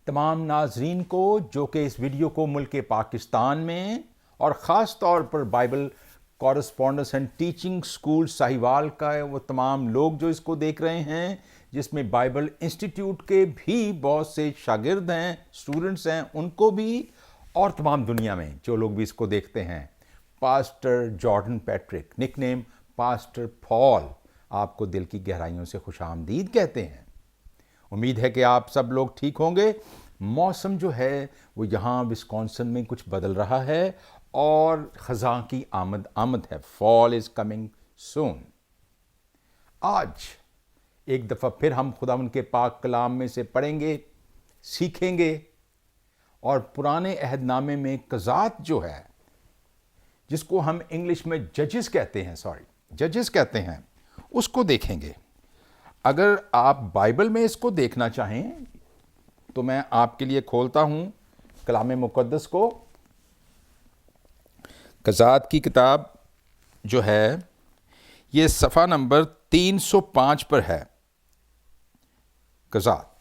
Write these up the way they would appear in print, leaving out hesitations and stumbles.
तमाम नाजरीन को जो कि इस वीडियो को मुल्क पाकिस्तान में और ख़ास तौर पर Bible correspondence and teaching school Sahiwal का वो तमाम लोग जो इसको देख रहे हैं, जिसमें बाइबल इंस्टीट्यूट के भी बहुत से शागिर्द हैं, स्टूडेंट्स हैं, उनको भी, और तमाम दुनिया में जो लोग भी इसको देखते हैं। Pastor Jordan Patrick, nickname pastor Paul, आपको दिल की गहराइयों से खुशामदीद कहते हैं। उम्मीद है कि आप सब लोग ठीक होंगे। मौसम जो है वो यहाँ विस्कॉन्सिन में कुछ बदल रहा है और ख़ज़ां की आमद है। Fall is coming soon. आज एक दफ़ा फिर हम खुदावंद के पाक कलाम में से पढ़ेंगे, सीखेंगे और पुराने अहदनामे में कज़ात जो है, जिसको हम इंग्लिश में जजेस कहते हैं, उसको देखेंगे। अगर आप बाइबल में इसको देखना चाहें तो मैं आपके लिए खोलता हूं कलाम मुक़द्दस को। कज़ात की किताब जो है ये सफ़ा नंबर 305 पर है। कज़ात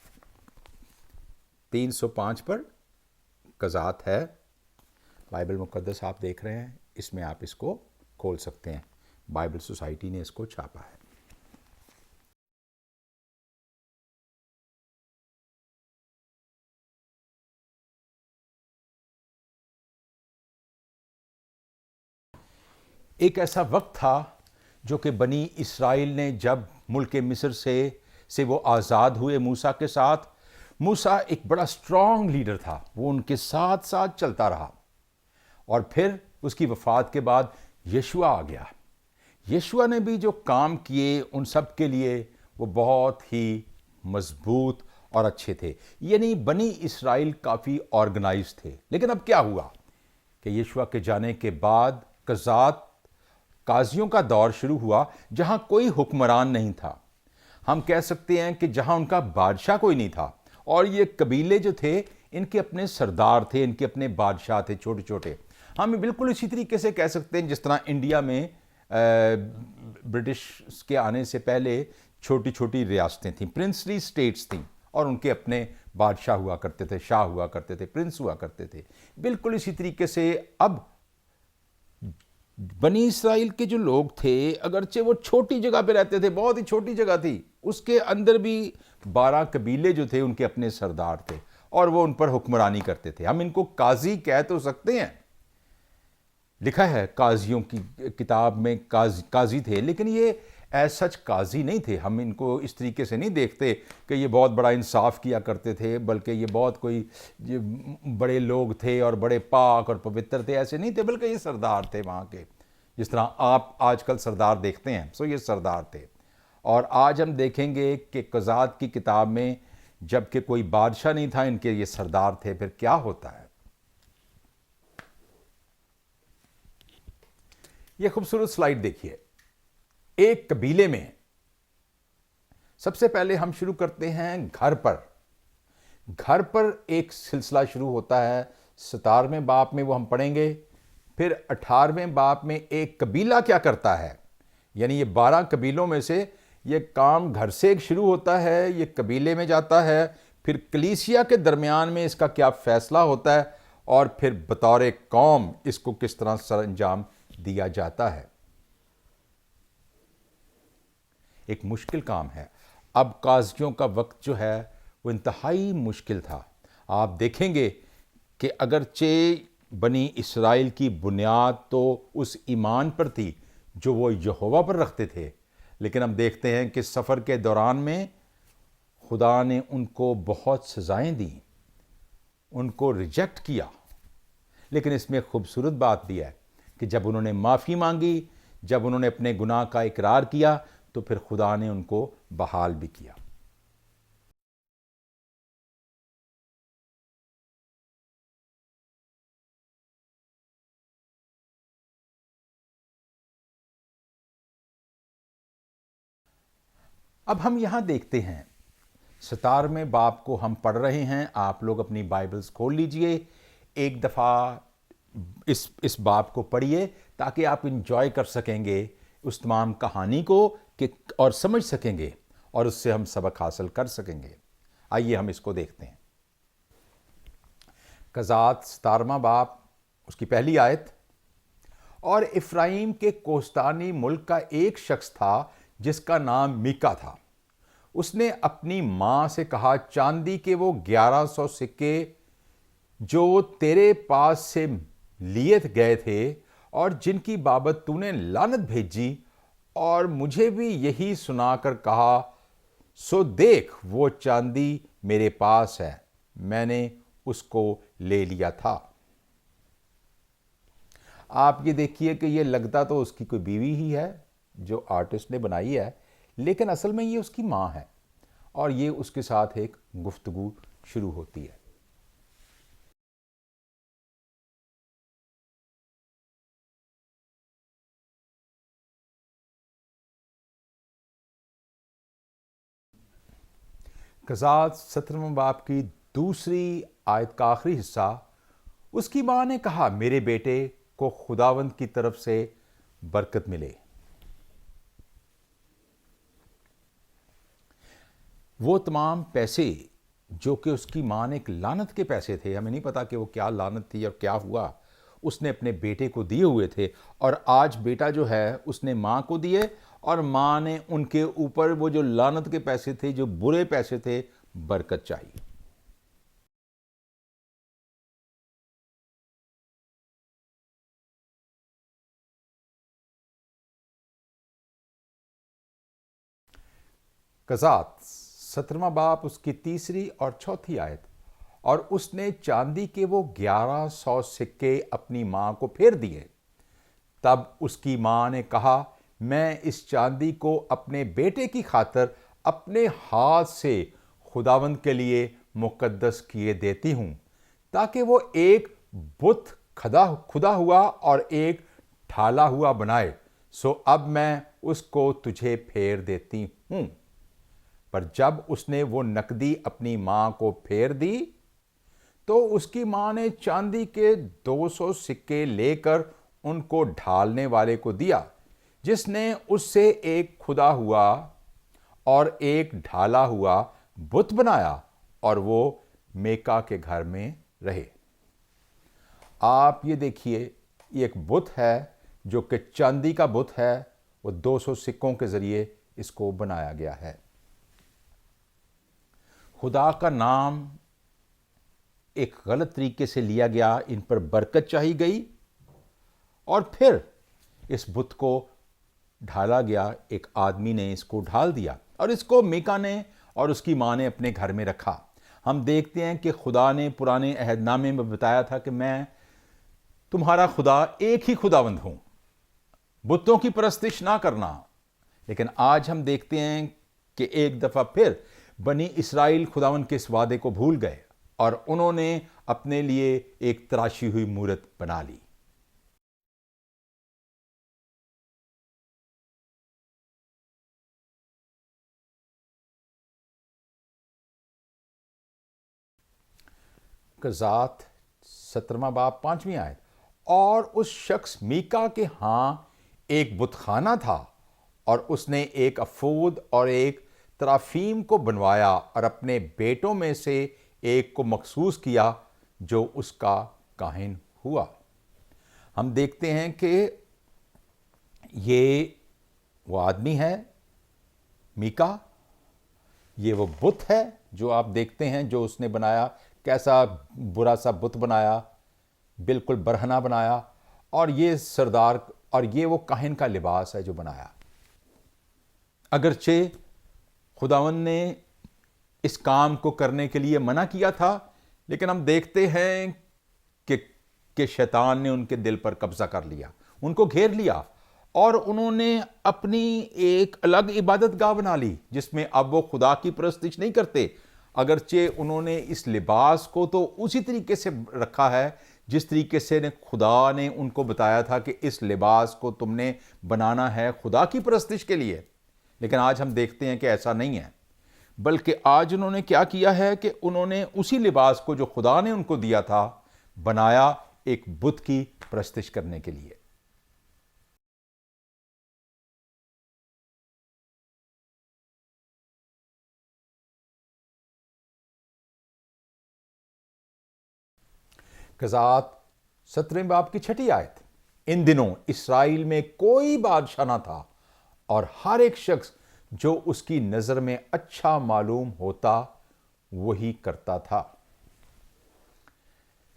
305 पर कज़ात है। बाइबल मुक़द्दस आप देख रहे हैं, इसमें आप इसको खोल सकते हैं। बाइबल सोसाइटी ने इसको छापा है। एक ऐसा वक्त था जो कि बनी इसराइल ने जब मुल्क मिस्र से वो आज़ाद हुए मूसा के साथ। मूसा एक बड़ा स्ट्रांग लीडर था, वो उनके साथ साथ चलता रहा और फिर उसकी वफ़ात के बाद यशुआ आ गया। यशुआ ने भी जो काम किए उन सब के लिए वो बहुत ही मजबूत और अच्छे थे। यानी बनी इसराइल काफ़ी ऑर्गेनाइज थे। लेकिन अब क्या हुआ कि यशुआ के जाने के बाद कज़ात काजियों का दौर शुरू हुआ, जहां कोई हुक्मरान नहीं था। हम कह सकते हैं कि जहां उनका बादशाह कोई नहीं था, और ये कबीले जो थे इनके अपने सरदार थे, इनके अपने बादशाह थे छोटे छोटे। हम बिल्कुल इसी तरीके से कह सकते हैं जिस तरह इंडिया में ब्रिटिश के आने से पहले छोटी छोटी रियासतें थीं, प्रिंसली स्टेट्स थीं, और उनके अपने बादशाह हुआ करते थे, शाह हुआ करते थे, प्रिंस हुआ करते थे। बिल्कुल इसी तरीके से अब बनी इसराइल के जो लोग थे, अगरचे वो छोटी जगह पे रहते थे, बहुत ही छोटी जगह थी, उसके अंदर भी 12 कबीले जो थे उनके अपने सरदार थे और वो उन पर हुक्मरानी करते थे। हम इनको काजी कह तो सकते हैं, लिखा है काजियों की किताब में काजी थे, लेकिन ये एज सच काजी नहीं थे। हम इनको इस तरीके से नहीं देखते कि ये बहुत बड़ा इंसाफ किया करते थे, बल्कि ये बहुत कोई ये बड़े लोग थे और बड़े पाक और पवित्र थे, ऐसे नहीं थे, बल्कि ये सरदार थे वहाँ के, जिस तरह आप आजकल सरदार देखते हैं। सो ये सरदार थे। और आज हम देखेंगे कि कज़ात की किताब में जबकि कोई बादशाह नहीं था, इनके ये सरदार थे। फिर क्या होता है, ये खूबसूरत स्लाइड देखिए। एक कबीले में सबसे पहले हम शुरू करते हैं घर पर एक सिलसिला शुरू होता है। 17वें बाप में वो हम पढ़ेंगे। फिर 18वें बाप में एक कबीला क्या करता है, यानी ये 12 कबीलों में से ये काम घर से शुरू होता है, ये कबीले में जाता है, फिर कलीसिया के दरमियान में इसका क्या फैसला होता है, और फिर बतौर कौम इसको किस तरह सर अंजाम दिया जाता है। एक मुश्किल काम है। अब काजियों का वक्त जो है वो इंतहाई मुश्किल था। आप देखेंगे कि अगरचे बनी इसराइल की बुनियाद तो उस ईमान पर थी जो वो यहोवा पर रखते थे, लेकिन हम देखते हैं कि सफ़र के दौरान में खुदा ने उनको बहुत सज़ाएं दी, उनको रिजेक्ट किया। लेकिन इसमें खूबसूरत बात भी है कि जब उन्होंने माफ़ी मांगी, जब उन्होंने अपने गुनाह का इकरार किया, तो फिर खुदा ने उनको बहाल भी किया। अब हम यहां देखते हैं 17वें बाप को हम पढ़ रहे हैं। आप लोग अपनी बाइबल्स खोल लीजिए, एक दफ़ा इस बाप को पढ़िए ताकि आप इंजॉय कर सकेंगे उस तमाम कहानी को और समझ सकेंगे और उससे हम सबक हासिल कर सकेंगे। आइए हम इसको देखते हैं। कज़ात 17वां बाब उसकी पहली आयत। और इफ्राइम के कोस्तानी मुल्क का एक शख्स था जिसका नाम मीका था। उसने अपनी मां से कहा, चांदी के वो 1100 सिक्के जो तेरे पास से लिए गए थे और जिनकी बाबत तूने लानत भेजी, और मुझे भी यही सुनाकर कहा, सो देख वो चांदी मेरे पास है, मैंने उसको ले लिया था। आप ये देखिए कि ये लगता तो उसकी कोई बीवी ही है जो आर्टिस्ट ने बनाई है, लेकिन असल में ये उसकी मां है और ये उसके साथ एक गुफ्तगू शुरू होती है। कज़ात 17वें बाब की दूसरी आयत का आखिरी हिस्सा। उसकी मां ने कहा, मेरे बेटे को खुदावंद की तरफ से बरकत मिले। वो तमाम पैसे जो कि उसकी मां ने एक लानत के पैसे थे, हमें नहीं पता कि वो क्या लानत थी और क्या हुआ, उसने अपने बेटे को दिए हुए थे। और आज बेटा जो है उसने मां को दिए और मां ने उनके ऊपर वो जो लानत के पैसे थे, जो बुरे पैसे थे, बरकत चाहिए। कज़ात 17वां बाब उसकी तीसरी और चौथी आयत। और उसने चांदी के वो 1100 सिक्के अपनी मां को फेर दिए। तब उसकी मां ने कहा, मैं इस चांदी को अपने बेटे की खातर अपने हाथ से खुदावंद के लिए मुकद्दस किए देती हूं, ताकि वो एक बुत खुदा हुआ और एक ढाला हुआ बनाए। सो अब मैं उसको तुझे फेर देती हूं। पर जब उसने वो नकदी अपनी मां को फेर दी, तो उसकी मां ने चांदी के 200 सिक्के लेकर उनको ढालने वाले को दिया, जिसने उससे एक खुदा हुआ और एक ढाला हुआ बुत बनाया, और वो मेका के घर में रहे। आप ये देखिए, ये एक बुत है जो कि चांदी का बुत है। वो 200 सिक्कों के जरिए इसको बनाया गया है। खुदा का नाम एक गलत तरीके से लिया गया, इन पर बरकत चाही गई और फिर इस बुत को ढाला गया। एक आदमी ने इसको ढाल दिया और इसको मीका ने और उसकी मां ने अपने घर में रखा। हम देखते हैं कि खुदा ने पुराने अहदनामे में बताया था कि मैं तुम्हारा खुदा एक ही खुदावंद हूं, बुतों की परस्तिश ना करना। लेकिन आज हम देखते हैं कि एक दफा फिर बनी इस्राइल खुदावंद के इस वादे को भूल गए और उन्होंने अपने लिए एक तराशी हुई मूरत बना ली। कज़ात 17वां बाब 5वीं आयत। और उस शख्स मीका के हां एक बुतखाना था, और उसने एक अफूद और एक तराफीम को बनवाया और अपने बेटों में से एक को मखसूस किया जो उसका काहिन हुआ। हम देखते हैं कि ये वो आदमी है मीका, ये वो बुत है जो आप देखते हैं जो उसने बनाया। कैसा बुरा सा बुत बनाया, बिल्कुल बरहना बनाया। और ये सरदार, और ये वो काहिन का लिबास है जो बनाया। अगरचे खुदावंद ने इस काम को करने के लिए मना किया था, लेकिन हम देखते हैं कि शैतान ने उनके दिल पर कब्जा कर लिया, उनको घेर लिया और उन्होंने अपनी एक अलग इबादत गाह बना ली, जिसमें अब वो खुदा की परस्तिश नहीं करते। अगरचे उन्होंने इस लिबास को तो उसी तरीके से रखा है जिस तरीके से खुदा ने उनको बताया था कि इस लिबास को तुमने बनाना है खुदा की परस्तिश के लिए। लेकिन आज हम देखते हैं कि ऐसा नहीं है, बल्कि आज उन्होंने क्या किया है कि उन्होंने उसी लिबास को जो खुदा ने उनको दिया था बनाया एक बुत की परस्तिश करने के लिए। कज़ात 17वें बाब की 6 आयत। इन दिनों इसराइल में कोई बादशाह ना था और हर एक शख्स जो उसकी नजर में अच्छा मालूम होता वही करता था।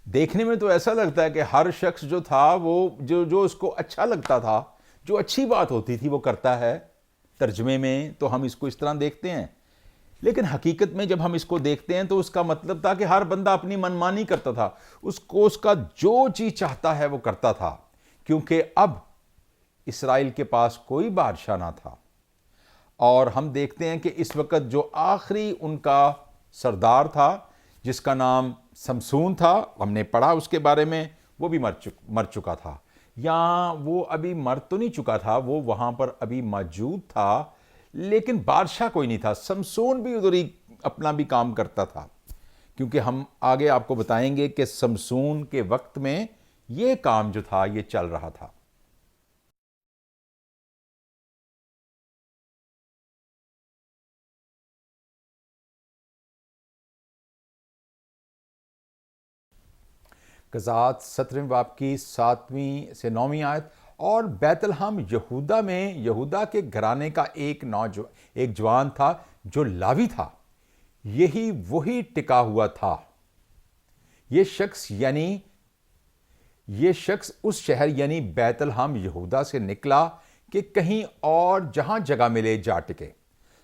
देखने में तो ऐसा लगता है कि हर शख्स जो था वो जो उसको अच्छा लगता था, जो अच्छी बात होती थी वो करता है। तर्जमे में तो हम इसको इस तरह देखते हैं, लेकिन हकीकत में जब हम इसको देखते हैं तो उसका मतलब था कि हर बंदा अपनी मनमानी करता था, उसको उसका जो जी चाहता है वो करता था, क्योंकि अब इसराइल के पास कोई बादशाह ना था। और हम देखते हैं कि इस वक्त जो आखिरी उनका सरदार था जिसका नाम समसून था, हमने पढ़ा उसके बारे में, वो भी मर चुका था। या वो अभी मर तो नहीं चुका था, वो वहां पर अभी मौजूद था, लेकिन बादशाह कोई नहीं था। समसून भी उधर ही अपना भी काम करता था, क्योंकि हम आगे आपको बताएंगे कि समसून के वक्त में ये काम जो था ये चल रहा था। कज़ात 17वें बाब की 7वीं से 9वीं आयत। और बैतलहम यहूदा में यहूदा के घराने का एक जवान था जो लावी था, यही वही टिका हुआ था। ये शख्स उस शहर यानी बैतलहम यहूदा से निकला कि कहीं और जहां जगह मिले जा टिके।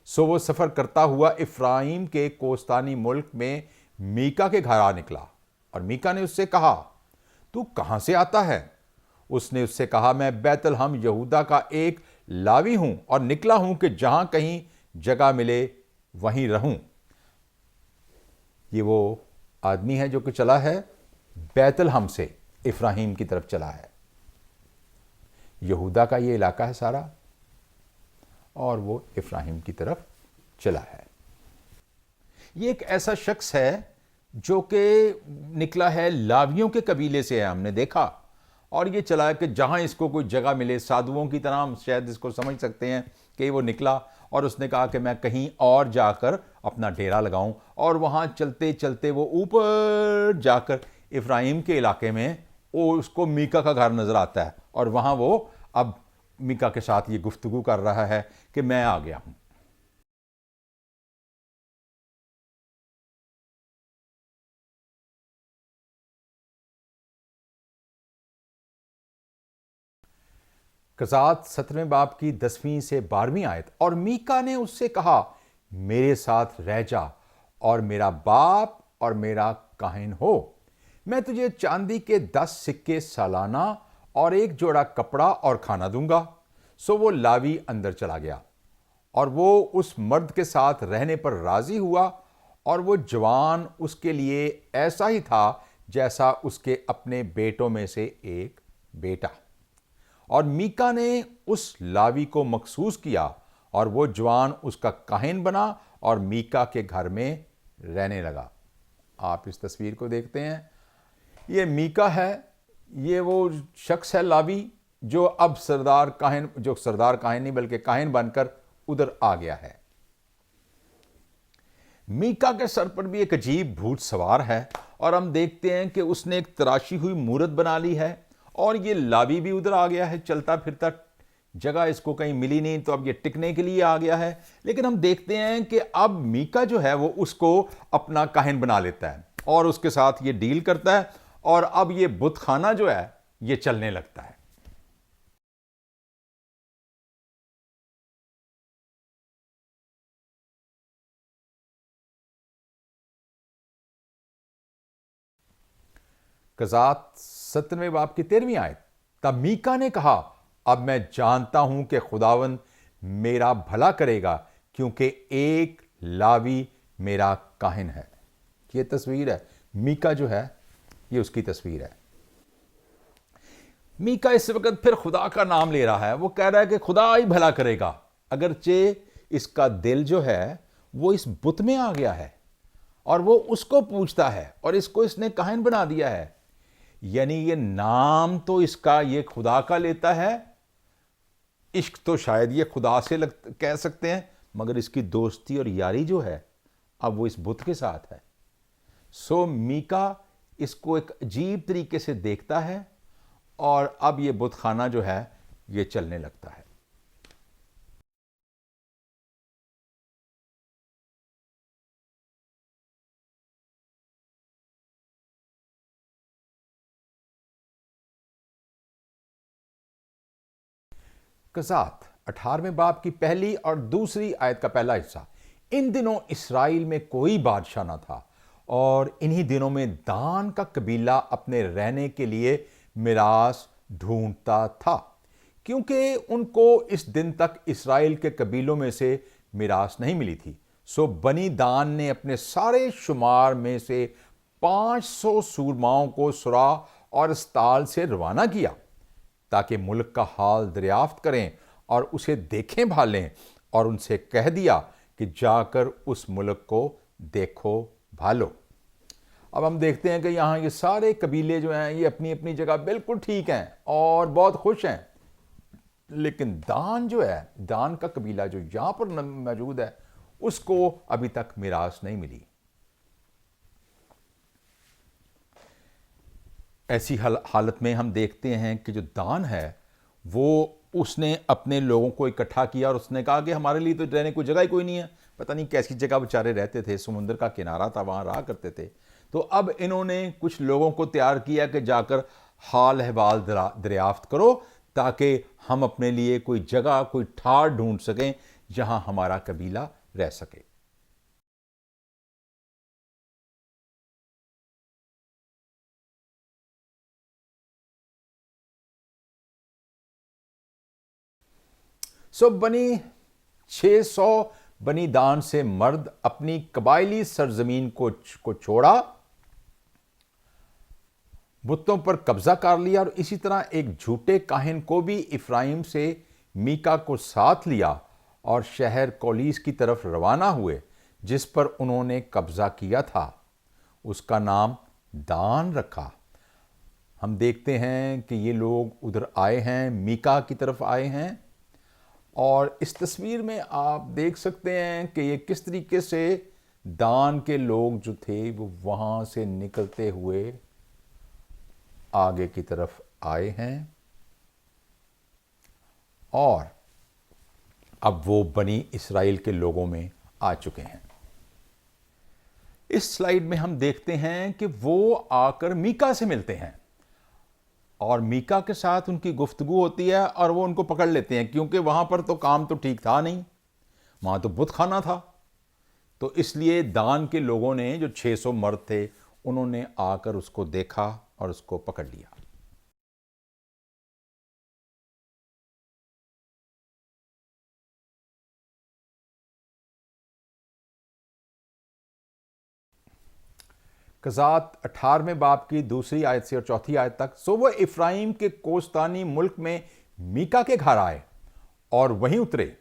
सो वो सफर करता हुआ इफ्राइम के कोस्तानी मुल्क में मीका के घर आ निकला। और मीका ने उससे कहा, तू कहां से आता है? उसने उससे कहा, मैं बैतलहम यहूदा का एक लावी हूं और निकला हूं कि जहां कहीं जगह मिले वहीं रहूं। ये वो आदमी है जो कि चला है बैतलहम से इफ्राहिम की तरफ चला है। यहूदा का ये इलाका है सारा, और वो इफ्राहिम की तरफ चला है। ये एक ऐसा शख्स है जो कि निकला है, लावियों के कबीले से है, हमने देखा। और ये चला है कि जहां इसको कोई जगह मिले, साधुओं की तरह हम शायद इसको समझ सकते हैं कि वो निकला और उसने कहा कि मैं कहीं और जाकर अपना डेरा लगाऊं। और वहां चलते चलते वो ऊपर जाकर इफ्राहिम के इलाके में वो उसको मीका का घर नजर आता है, और वहां वो अब मीका के साथ ये गुफ्तगू कर रहा है कि मैं आ गया हूं। कज़ात 17वें बाब की 10वीं से 12वीं आयत। और मीका ने उससे कहा, मेरे साथ रह जा और मेरा बाप और मेरा काहिन हो। मैं तुझे चांदी के 10 सिक्के सालाना और एक जोड़ा कपड़ा और खाना दूंगा। सो वो लावी अंदर चला गया और वो उस मर्द के साथ रहने पर राजी हुआ। और वो जवान उसके लिए ऐसा ही था जैसा उसके अपने बेटों में से एक बेटा। और मीका ने उस लावी को मखसूस किया और वो जवान उसका काहिन बना और मीका के घर में रहने लगा। आप इस तस्वीर को देखते हैं, ये मीका है, ये वो शख्स है लावी जो अब सरदार काहिन नहीं बल्कि काहिन बनकर उधर आ गया है। मीका के सर पर भी एक अजीब भूत सवार है, और हम देखते हैं कि उसने एक तराशी हुई मूरत बना ली है। और ये लावी भी उधर आ गया है, चलता फिरता, जगह इसको कहीं मिली नहीं तो अब ये टिकने के लिए आ गया है। लेकिन हम देखते हैं कि अब मीका जो है वो उसको अपना काहिन बना लेता है और उसके साथ ये डील करता है, और अब ये बुत खाना जो है ये चलने लगता है। कज़ात 17वें बाब की 13वीं आयत। तब मीका ने कहा, अब मैं जानता हूं कि खुदावंद मेरा भला करेगा, क्योंकि एक लावी मेरा काहिन है। ये तस्वीर है, मीका जो है ये उसकी तस्वीर है। मीका इस वक्त फिर खुदा का नाम ले रहा है, वो कह रहा है कि खुदा ही भला करेगा, अगरचे इसका दिल जो है वो इस बुत में आ गया है और वो उसको पूछता है और इसको इसने काहिन बना दिया है। यानी ये नाम तो इसका ये खुदा का लेता है, इश्क तो शायद ये खुदा से कह सकते हैं, मगर इसकी दोस्ती और यारी जो है अब वो इस बुत के साथ है। सो मीका इसको एक अजीब तरीके से देखता है और अब ये बुतखाना जो है ये चलने लगता है। कज़ात 18वें बाब की पहली और दूसरी आयत का पहला हिस्सा। इन दिनों इसराइल में कोई बादशाह न था और इन्हीं दिनों में दान का कबीला अपने रहने के लिए मिरास ढूंढता था, क्योंकि उनको इस दिन तक इसराइल के कबीलों में से मिरास नहीं मिली थी। सो बनी दान ने अपने सारे शुमार में से 500 सूरमाओं को सुरा और अस्ताल से रवाना किया, ताकि मुल्क का हाल दरियाफ्त करें और उसे देखें भालें, और उनसे कह दिया कि जाकर उस मुल्क को देखो भालो। अब हम देखते हैं कि यहाँ ये सारे कबीले जो हैं ये अपनी अपनी जगह बिल्कुल ठीक हैं और बहुत खुश हैं, लेकिन दान जो है, दान का कबीला जो यहाँ पर मौजूद है, उसको अभी तक मिरास नहीं मिली। ऐसी हालत में हम देखते हैं कि जो दान है वो उसने अपने लोगों को इकट्ठा किया और उसने कहा कि हमारे लिए तो रहने को जगह ही कोई नहीं है। पता नहीं कैसी जगह बेचारे रहते थे, समुद्र का किनारा था, वहाँ रहा करते थे। तो अब इन्होंने कुछ लोगों को तैयार किया कि जाकर हाल अहवाल दरियाफ्त करो, ताकि हम अपने लिए कोई जगह, कोई ठार ढूंढ सकें जहाँ हमारा कबीला रह सके। बनी 600 बनी दान से मर्द अपनी कबायली सरजमीन को छोड़ा, बुतों पर कब्जा कर लिया, और इसी तरह एक झूठे काहिन को भी इफ्राइम से मीका को साथ लिया और शहर कोलीस की तरफ रवाना हुए, जिस पर उन्होंने कब्जा किया था। उसका नाम दान रखा। हम देखते हैं कि ये लोग उधर आए हैं, मीका की तरफ आए हैं, और इस तस्वीर में आप देख सकते हैं कि ये किस तरीके से दान के लोग जो थे वो वहाँ से निकलते हुए आगे की तरफ आए हैं, और अब वो बनी इस्राएल के लोगों में आ चुके हैं। इस स्लाइड में हम देखते हैं कि वो आकर मीका से मिलते हैं और मीका के साथ उनकी गुफ्तगू होती है और वो उनको पकड़ लेते हैं, क्योंकि वहाँ पर तो काम तो ठीक था नहीं, वहाँ तो बुत खाना था। तो इसलिए दान के लोगों ने, जो 600 मर्द थे, उन्होंने आकर उसको देखा और उसको पकड़ लिया। कज़ात 18वें बाब की दूसरी आयत से और चौथी आयत तक। सो वह इफ्राइम के कोस्तानी मुल्क में मीका के घर आए और वहीं उतरे।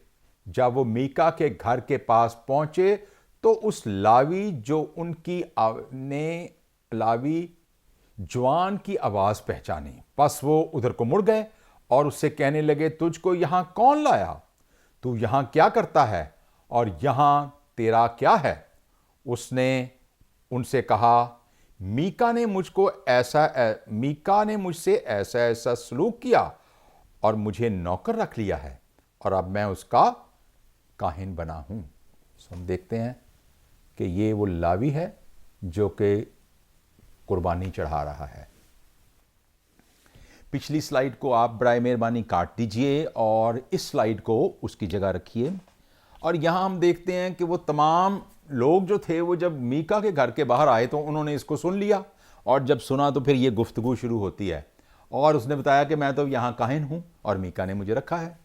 जब वो मीका के घर के पास पहुंचे तो उस लावी जो उनकी ने लावी जवान की आवाज पहचानी। बस वो उधर को मुड़ गए और उससे कहने लगे, तुझको यहां कौन लाया? तू यहां क्या करता है और यहां तेरा क्या है? उसने उनसे कहा, मीका ने मुझसे ऐसा ऐसा सलूक किया और मुझे नौकर रख लिया है, और अब मैं उसका काहिन बना हूं। हम देखते हैं कि ये वो लावी है जो कि कुर्बानी चढ़ा रहा है। पिछली स्लाइड को आप बराए मेहरबानी काट दीजिए और इस स्लाइड को उसकी जगह रखिए। और यहां हम देखते हैं कि वो तमाम लोग जो थे वो जब मीका के घर के बाहर आए तो उन्होंने इसको सुन लिया, और जब सुना तो फिर ये गुफ्तगू शुरू होती है और उसने बताया कि मैं तो यहाँ काहिन हूँ और मीका ने मुझे रखा है।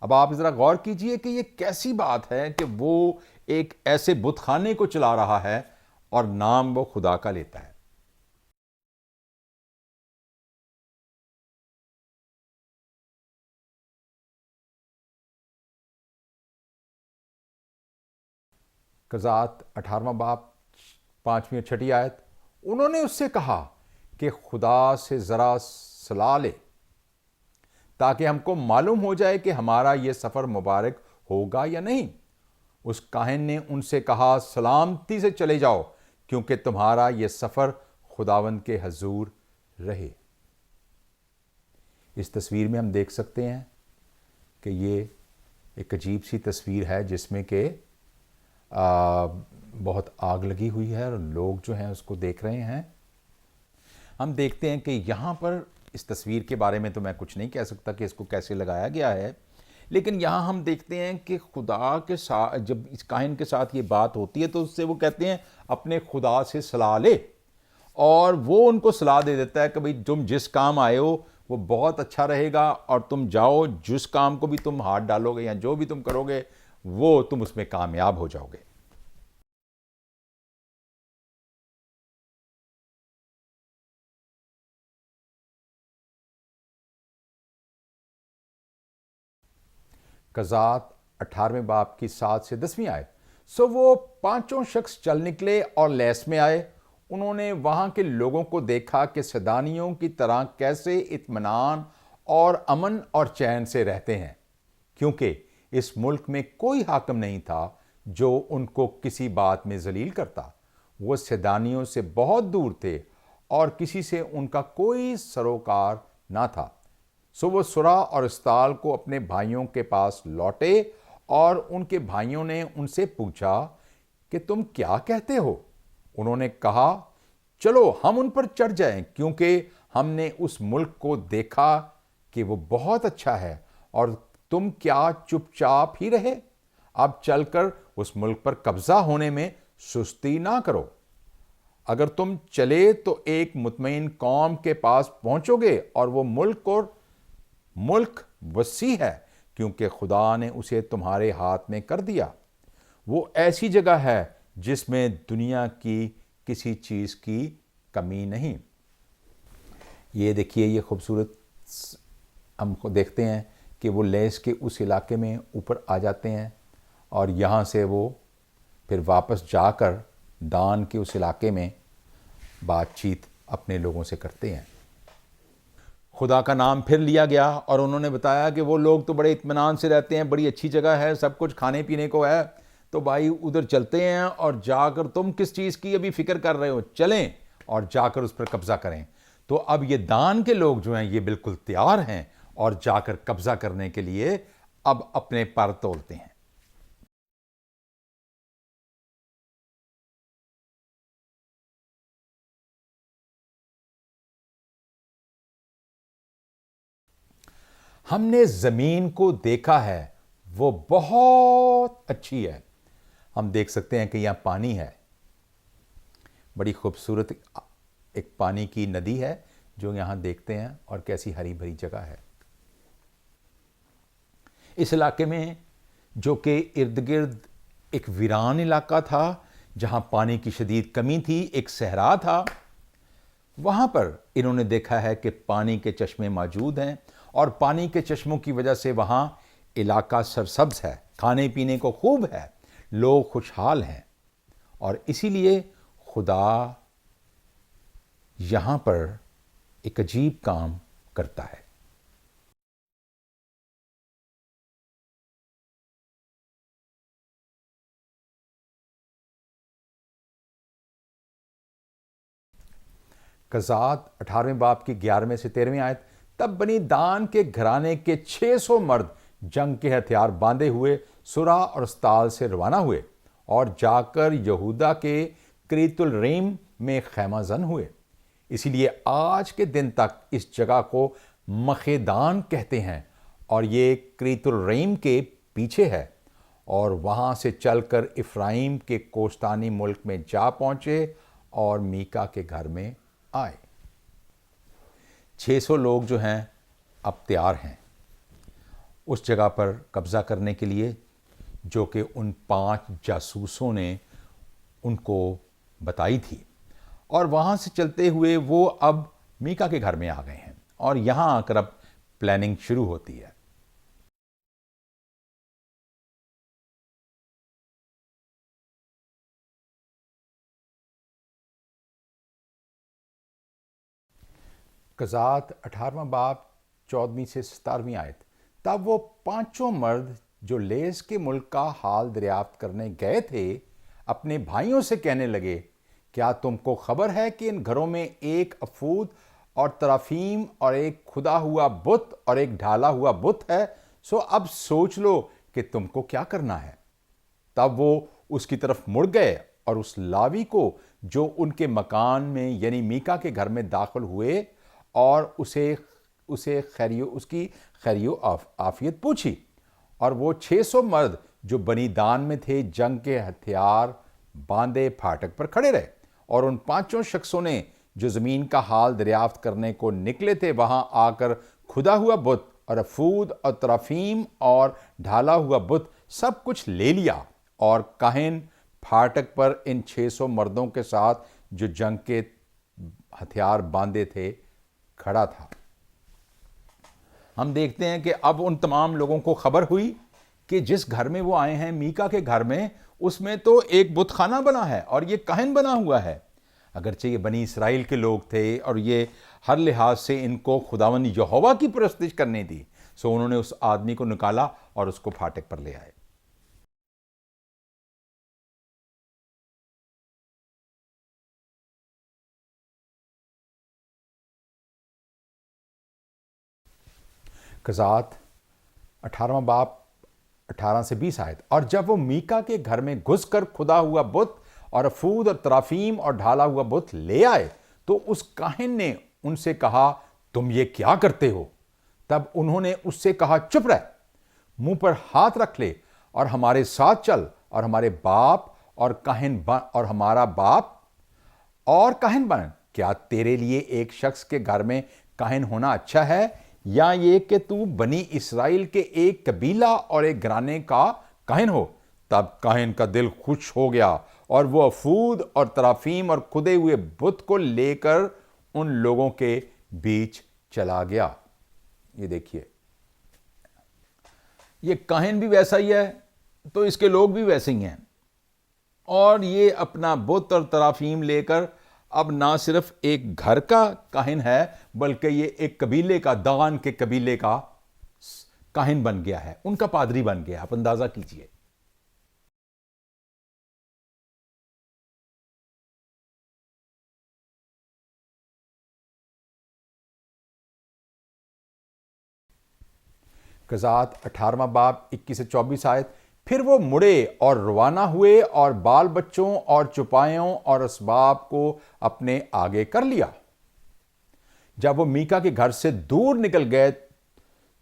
अब आप ज़रा गौर कीजिए कि ये कैसी बात है कि वो एक ऐसे बुतखाने को चला रहा है और नाम वो खुदा का लेता है। कज़ात 18वां बाब 5वीं और 6ठी आयत। उन्होंने उससे कहा कि खुदा से ज़रा सलाह ले ताकि हमको मालूम हो जाए कि हमारा ये सफ़र मुबारक होगा या नहीं। उस काहिन ने उनसे कहा, सलामती से चले जाओ, क्योंकि तुम्हारा ये सफ़र खुदावंद के हजूर रहे। इस तस्वीर में हम देख सकते हैं कि ये एक अजीब सी तस्वीर है जिसमें कि बहुत आग लगी हुई है और लोग जो हैं उसको देख रहे हैं। हम देखते हैं कि यहाँ पर इस तस्वीर के बारे में तो मैं कुछ नहीं कह सकता कि इसको कैसे लगाया गया है, लेकिन यहाँ हम देखते हैं कि खुदा के साथ जब इस काहिन के साथ ये बात होती है तो उससे वो कहते हैं अपने खुदा से सलाह ले, और वो उनको सलाह दे देता है कि भाई तुम जिस काम आए हो वो बहुत अच्छा रहेगा और तुम जाओ, जिस काम को भी तुम हाथ डालोगे या जो भी तुम करोगे वो तुम उसमें कामयाब हो जाओगे। कज़ात 18वें बाब की 7 से 10वीं आयत। सो वो पांचों शख्स चल निकले और लैस में आए। उन्होंने वहां के लोगों को देखा कि सदानियों की तरह कैसे इत्मीनान और अमन और चैन से रहते हैं, क्योंकि इस मुल्क में कोई हाकिम नहीं था जो उनको किसी बात में जलील करता। वो सदानियों से बहुत दूर थे और किसी से उनका कोई सरोकार ना था। सो वो सुरा और इस्ताल को अपने भाइयों के पास लौटे और उनके भाइयों ने उनसे पूछा कि तुम क्या कहते हो। उन्होंने कहा, चलो हम उन पर चढ़ जाएं, क्योंकि हमने उस मुल्क को देखा कि वो बहुत अच्छा है, और तुम क्या चुपचाप ही रहे। अब चलकर उस मुल्क पर कब्जा होने में सुस्ती ना करो। अगर तुम चले तो एक मुतमईन कौम के पास पहुंचोगे, और वो मुल्क वसी है, क्योंकि खुदा ने उसे तुम्हारे हाथ में कर दिया। वो ऐसी जगह है जिसमें दुनिया की किसी चीज की कमी नहीं। ये देखिए, ये खूबसूरत हमको देखते हैं कि वो लेस के उस इलाके में ऊपर आ जाते हैं और यहाँ से वो फिर वापस जाकर दान के उस इलाके में बातचीत अपने लोगों से करते हैं। खुदा का नाम फिर लिया गया और उन्होंने बताया कि वो लोग तो बड़े इत्मीनान से रहते हैं, बड़ी अच्छी जगह है, सब कुछ खाने पीने को है, तो भाई उधर चलते हैं और जाकर तुम किस चीज़ की अभी फिक्र कर रहे हो, चलें और जाकर उस पर कब्जा करें। तो अब ये दान के लोग जो हैं ये बिल्कुल तैयार हैं और जाकर कब्जा करने के लिए अब अपने पर तोलते हैं। हमने जमीन को देखा है, वो बहुत अच्छी है। हम देख सकते हैं कि यहां पानी है, बड़ी खूबसूरत एक पानी की नदी है जो यहां देखते हैं, और कैसी हरी भरी जगह है। इस इलाके में जो कि इर्द गिर्द एक वीरान इलाका था जहां पानी की शदीद कमी थी, एक सहरा था, वहां पर इन्होंने देखा है कि पानी के चश्मे मौजूद हैं, और पानी के चश्मों की वजह से वहां इलाका सरसब्ज है, खाने पीने को खूब है, लोग खुशहाल हैं, और इसीलिए खुदा यहां पर एक अजीब काम करता है। कज़ात 18वें बाब की 11वें से 13वीं आयत। तब बनी दान के घराने के 600 मर्द जंग के हथियार बांधे हुए सुरा और स्ताल से रवाना हुए और जाकर यहूदा के क्रीतुल रेम में खैमाजन हुए। इसीलिए आज के दिन तक इस जगह को मखेदान कहते हैं, और ये क्रीतुल रेम के पीछे है, और वहां से चलकर इफ्राइम के कोस्तानी मुल्क में जा पहुंचे और मीका के घर में आए। 600 लोग जो हैं अब तैयार हैं उस जगह पर कब्जा करने के लिए, जो कि उन 5 जासूसों ने उनको बताई थी, और वहां से चलते हुए वो अब मीका के घर में आ गए हैं, और यहां आकर अब प्लानिंग शुरू होती है। कज़ात 18वां बाब 14वीं से 17वीं आयत। तब वो 5 मर्द जो लेस के मुल्क का हाल दरियाफ्त करने गए थे अपने भाइयों से कहने लगे क्या तुमको खबर है कि इन घरों में एक अफूद और तराफीम और एक खुदा हुआ बुत और एक ढाला हुआ बुत है? सो अब सोच लो कि तुमको क्या करना है। तब वो उसकी तरफ मुड़ गए और उस लावी को जो उनके मकान में यानी मीका के घर में दाखिल हुए और उसे उसकी खैरियो आफियत पूछी। और वो 600 मर्द जो बनी दान में थे जंग के हथियार बांधे फाटक पर खड़े रहे, और उन 5 शख्सों ने जो जमीन का हाल दरियाफ्त करने को निकले थे वहां आकर खुदा हुआ बुत और अफूद और तराफीम और ढाला हुआ बुत सब कुछ ले लिया। और काहिन फाटक पर इन 600 मर्दों के साथ जो जंग के हथियार बांधे थे खड़ा था। हम देखते हैं कि अब उन तमाम लोगों को खबर हुई कि जिस घर में वो आए हैं मीका के घर में, उसमें तो एक बुतखाना बना है और ये काहिन बना हुआ है। अगरचे ये बनी इसराइल के लोग थे और ये हर लिहाज से इनको खुदावन यहोवा की परस्तिश करनी थी। सो उन्होंने उस आदमी को निकाला और उसको फाटक पर ले आए। कज़ात 18वां बाब 18 से 20 आयत। और जब वो मीका के घर में घुसकर खुदा हुआ बुत और अफूद और तराफीम और ढाला हुआ बुत ले आए तो उस काहिन ने उनसे कहा, तुम ये क्या करते हो? तब उन्होंने उससे कहा, चुप रह, मुंह पर हाथ रख ले और हमारे साथ चल और हमारे बाप और काहिन बन और हमारा बाप और काहिन बन। क्या तेरे लिए एक शख्स के घर में काहिन होना अच्छा है, या ये कि तू बनी इसराइल के एक कबीला और एक घराने का काहिन हो? तब काहिन का दिल खुश हो गया और वो अफूद और तराफीम और खुदे हुए बुत को लेकर उन लोगों के बीच चला गया। ये देखिए, ये काहिन भी वैसा ही है तो इसके लोग भी वैसे ही हैं। और ये अपना बुत और तराफीम लेकर अब ना सिर्फ एक घर का काहिन है बल्कि ये एक कबीले का, दान के कबीले का काहिन बन गया है, उनका पादरी बन गया। आप अंदाजा कीजिए। कज़ात 18वां बाब 21 से 24 आयत। फिर वो मुड़े और रवाना हुए और बाल बच्चों और चुपायों और असबाब को अपने आगे कर लिया। जब वो मीका के घर से दूर निकल गए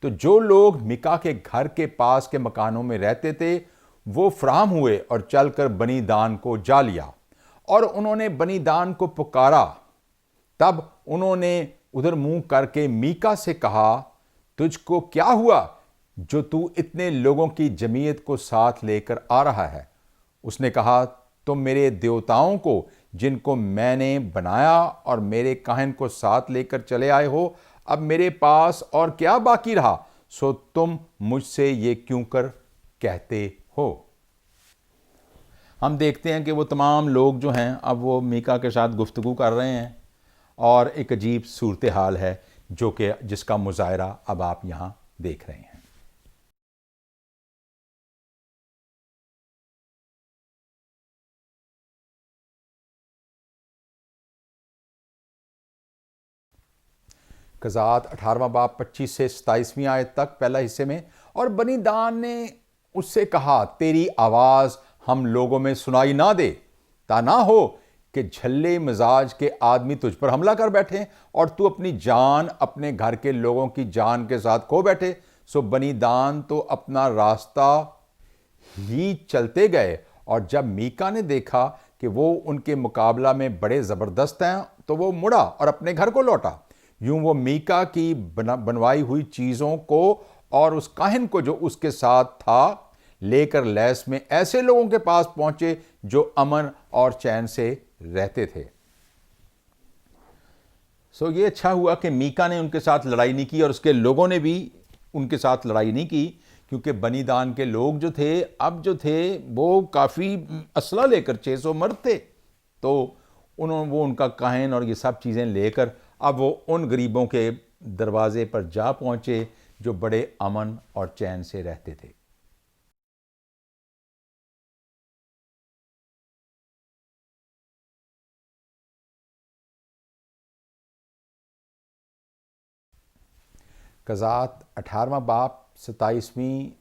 तो जो लोग मीका के घर के पास के मकानों में रहते थे वो फराहम हुए और चलकर बनी दान को जा लिया, और उन्होंने बनी दान को पुकारा। तब उन्होंने उधर मुंह करके मीका से कहा, तुझको क्या हुआ जो तू इतने लोगों की जमीयत को साथ लेकर आ रहा है? उसने कहा, तुम मेरे देवताओं को जिनको मैंने बनाया और मेरे काहिन को साथ लेकर चले आए हो। अब मेरे पास और क्या बाकी रहा? सो तुम मुझसे ये क्यों कर कहते हो? हम देखते हैं कि वो तमाम लोग जो हैं अब वो मीका के साथ गुफ्तगू कर रहे हैं और एक अजीब सूरत हाल है जो कि जिसका मुजाहरा अब आप यहाँ देख रहे हैं। कज़ात 18वां बाब 25 से 27वीं आयत तक, पहला हिस्से में। और बनी दान ने उससे कहा, तेरी आवाज़ हम लोगों में सुनाई ना दे, ता ना हो कि झल्ले मिजाज के आदमी तुझ पर हमला कर बैठे और तू अपनी जान अपने घर के लोगों की जान के साथ खो बैठे। सो बनी दान तो अपना रास्ता ही चलते गए, और जब मीका ने देखा कि वो उनके मुकाबला में बड़े ज़बरदस्त हैं तो वो मुड़ा और अपने घर को लौटा। यूं वो मीका की बनवाई हुई चीज़ों को और उस काहिन को जो उसके साथ था लेकर लैस में ऐसे लोगों के पास पहुंचे जो अमन और चैन से रहते थे। सो ये अच्छा हुआ कि मीका ने उनके साथ लड़ाई नहीं की और उसके लोगों ने भी उनके साथ लड़ाई नहीं की, क्योंकि बनी दान के लोग जो थे अब जो थे वो काफ़ी असला लेकर 600 मर्द थे। तो वो उनका काहिन और ये सब चीज़ें लेकर अब वो उन गरीबों के दरवाजे पर जा पहुँचे जो बड़े अमन और चैन से रहते थे। कज़ात 18वां बाब 27वीं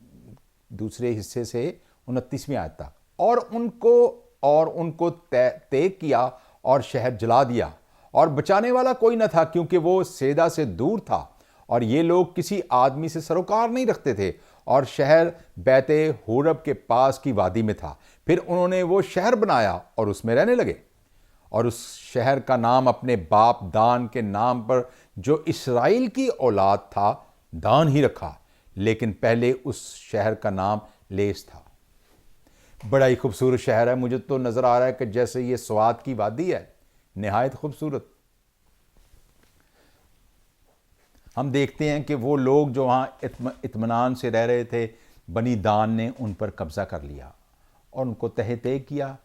दूसरे हिस्से से 29वीं आयत तक। और उनको तय किया और शहर जला दिया, और बचाने वाला कोई न था, क्योंकि वो सेदा से दूर था और ये लोग किसी आदमी से सरोकार नहीं रखते थे, और शहर बैते होरब के पास की वादी में था। फिर उन्होंने वो शहर बनाया और उसमें रहने लगे, और उस शहर का नाम अपने बाप दान के नाम पर, जो इसराइल की औलाद था, दान ही रखा, लेकिन पहले उस शहर का नाम लेस था। बड़ा ही खूबसूरत शहर है। मुझे तो नजर आ रहा है कि जैसे ये स्वाद की वादी है, निहायत खूबसूरत। हम देखते हैं कि वो लोग जो वहाँ इत्मीनान से रह रहे थे, बनी दान ने उन पर कब्जा कर लिया और उनको तहते किया,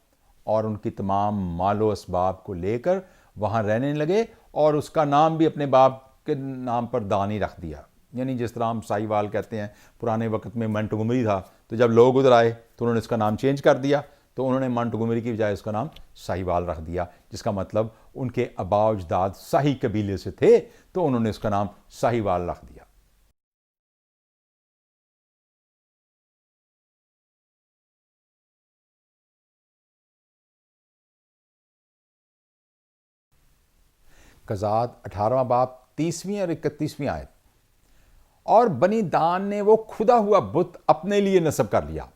और उनकी तमाम मालो असबाब को लेकर वहाँ रहने लगे, और उसका नाम भी अपने बाप के नाम पर दान ही रख दिया। यानी जिस तरह हम साहिवाल कहते हैं, पुराने वक्त में मंटगुमरी था, तो जब लोग उधर आए तो उन्होंने इसका नाम चेंज कर दिया, तो उन्होंने मंटगुमरी की बजाय उसका नाम साहिवाल रख दिया, जिसका मतलब उनके आबा अजदाद शाही कबीले से थे, तो उन्होंने उसका नाम साहिवाल रख दिया। कज़ात 18वां बाब 30वीं और 31वीं आयत। और बनी दान ने वो खुदा हुआ बुत अपने लिए नस्ब कर लिया,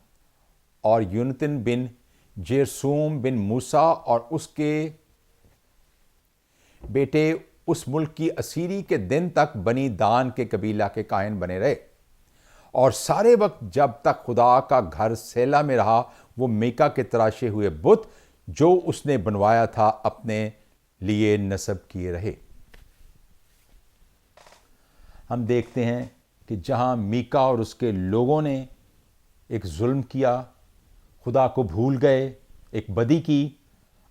और यूनतन बिन जेरसूम बिन मूसा और उसके बेटे उस मुल्क की असीरी के दिन तक बनी दान के कबीला के कायन बने रहे, और सारे वक्त जब तक खुदा का घर सेला में रहा, वो मीका के तराशे हुए बुत जो उसने बनवाया था अपने लिए नस्ब किए रहे। हम देखते हैं कि जहां मीका और उसके लोगों ने एक जुल्म किया, खुदा को भूल गए, एक बदी की,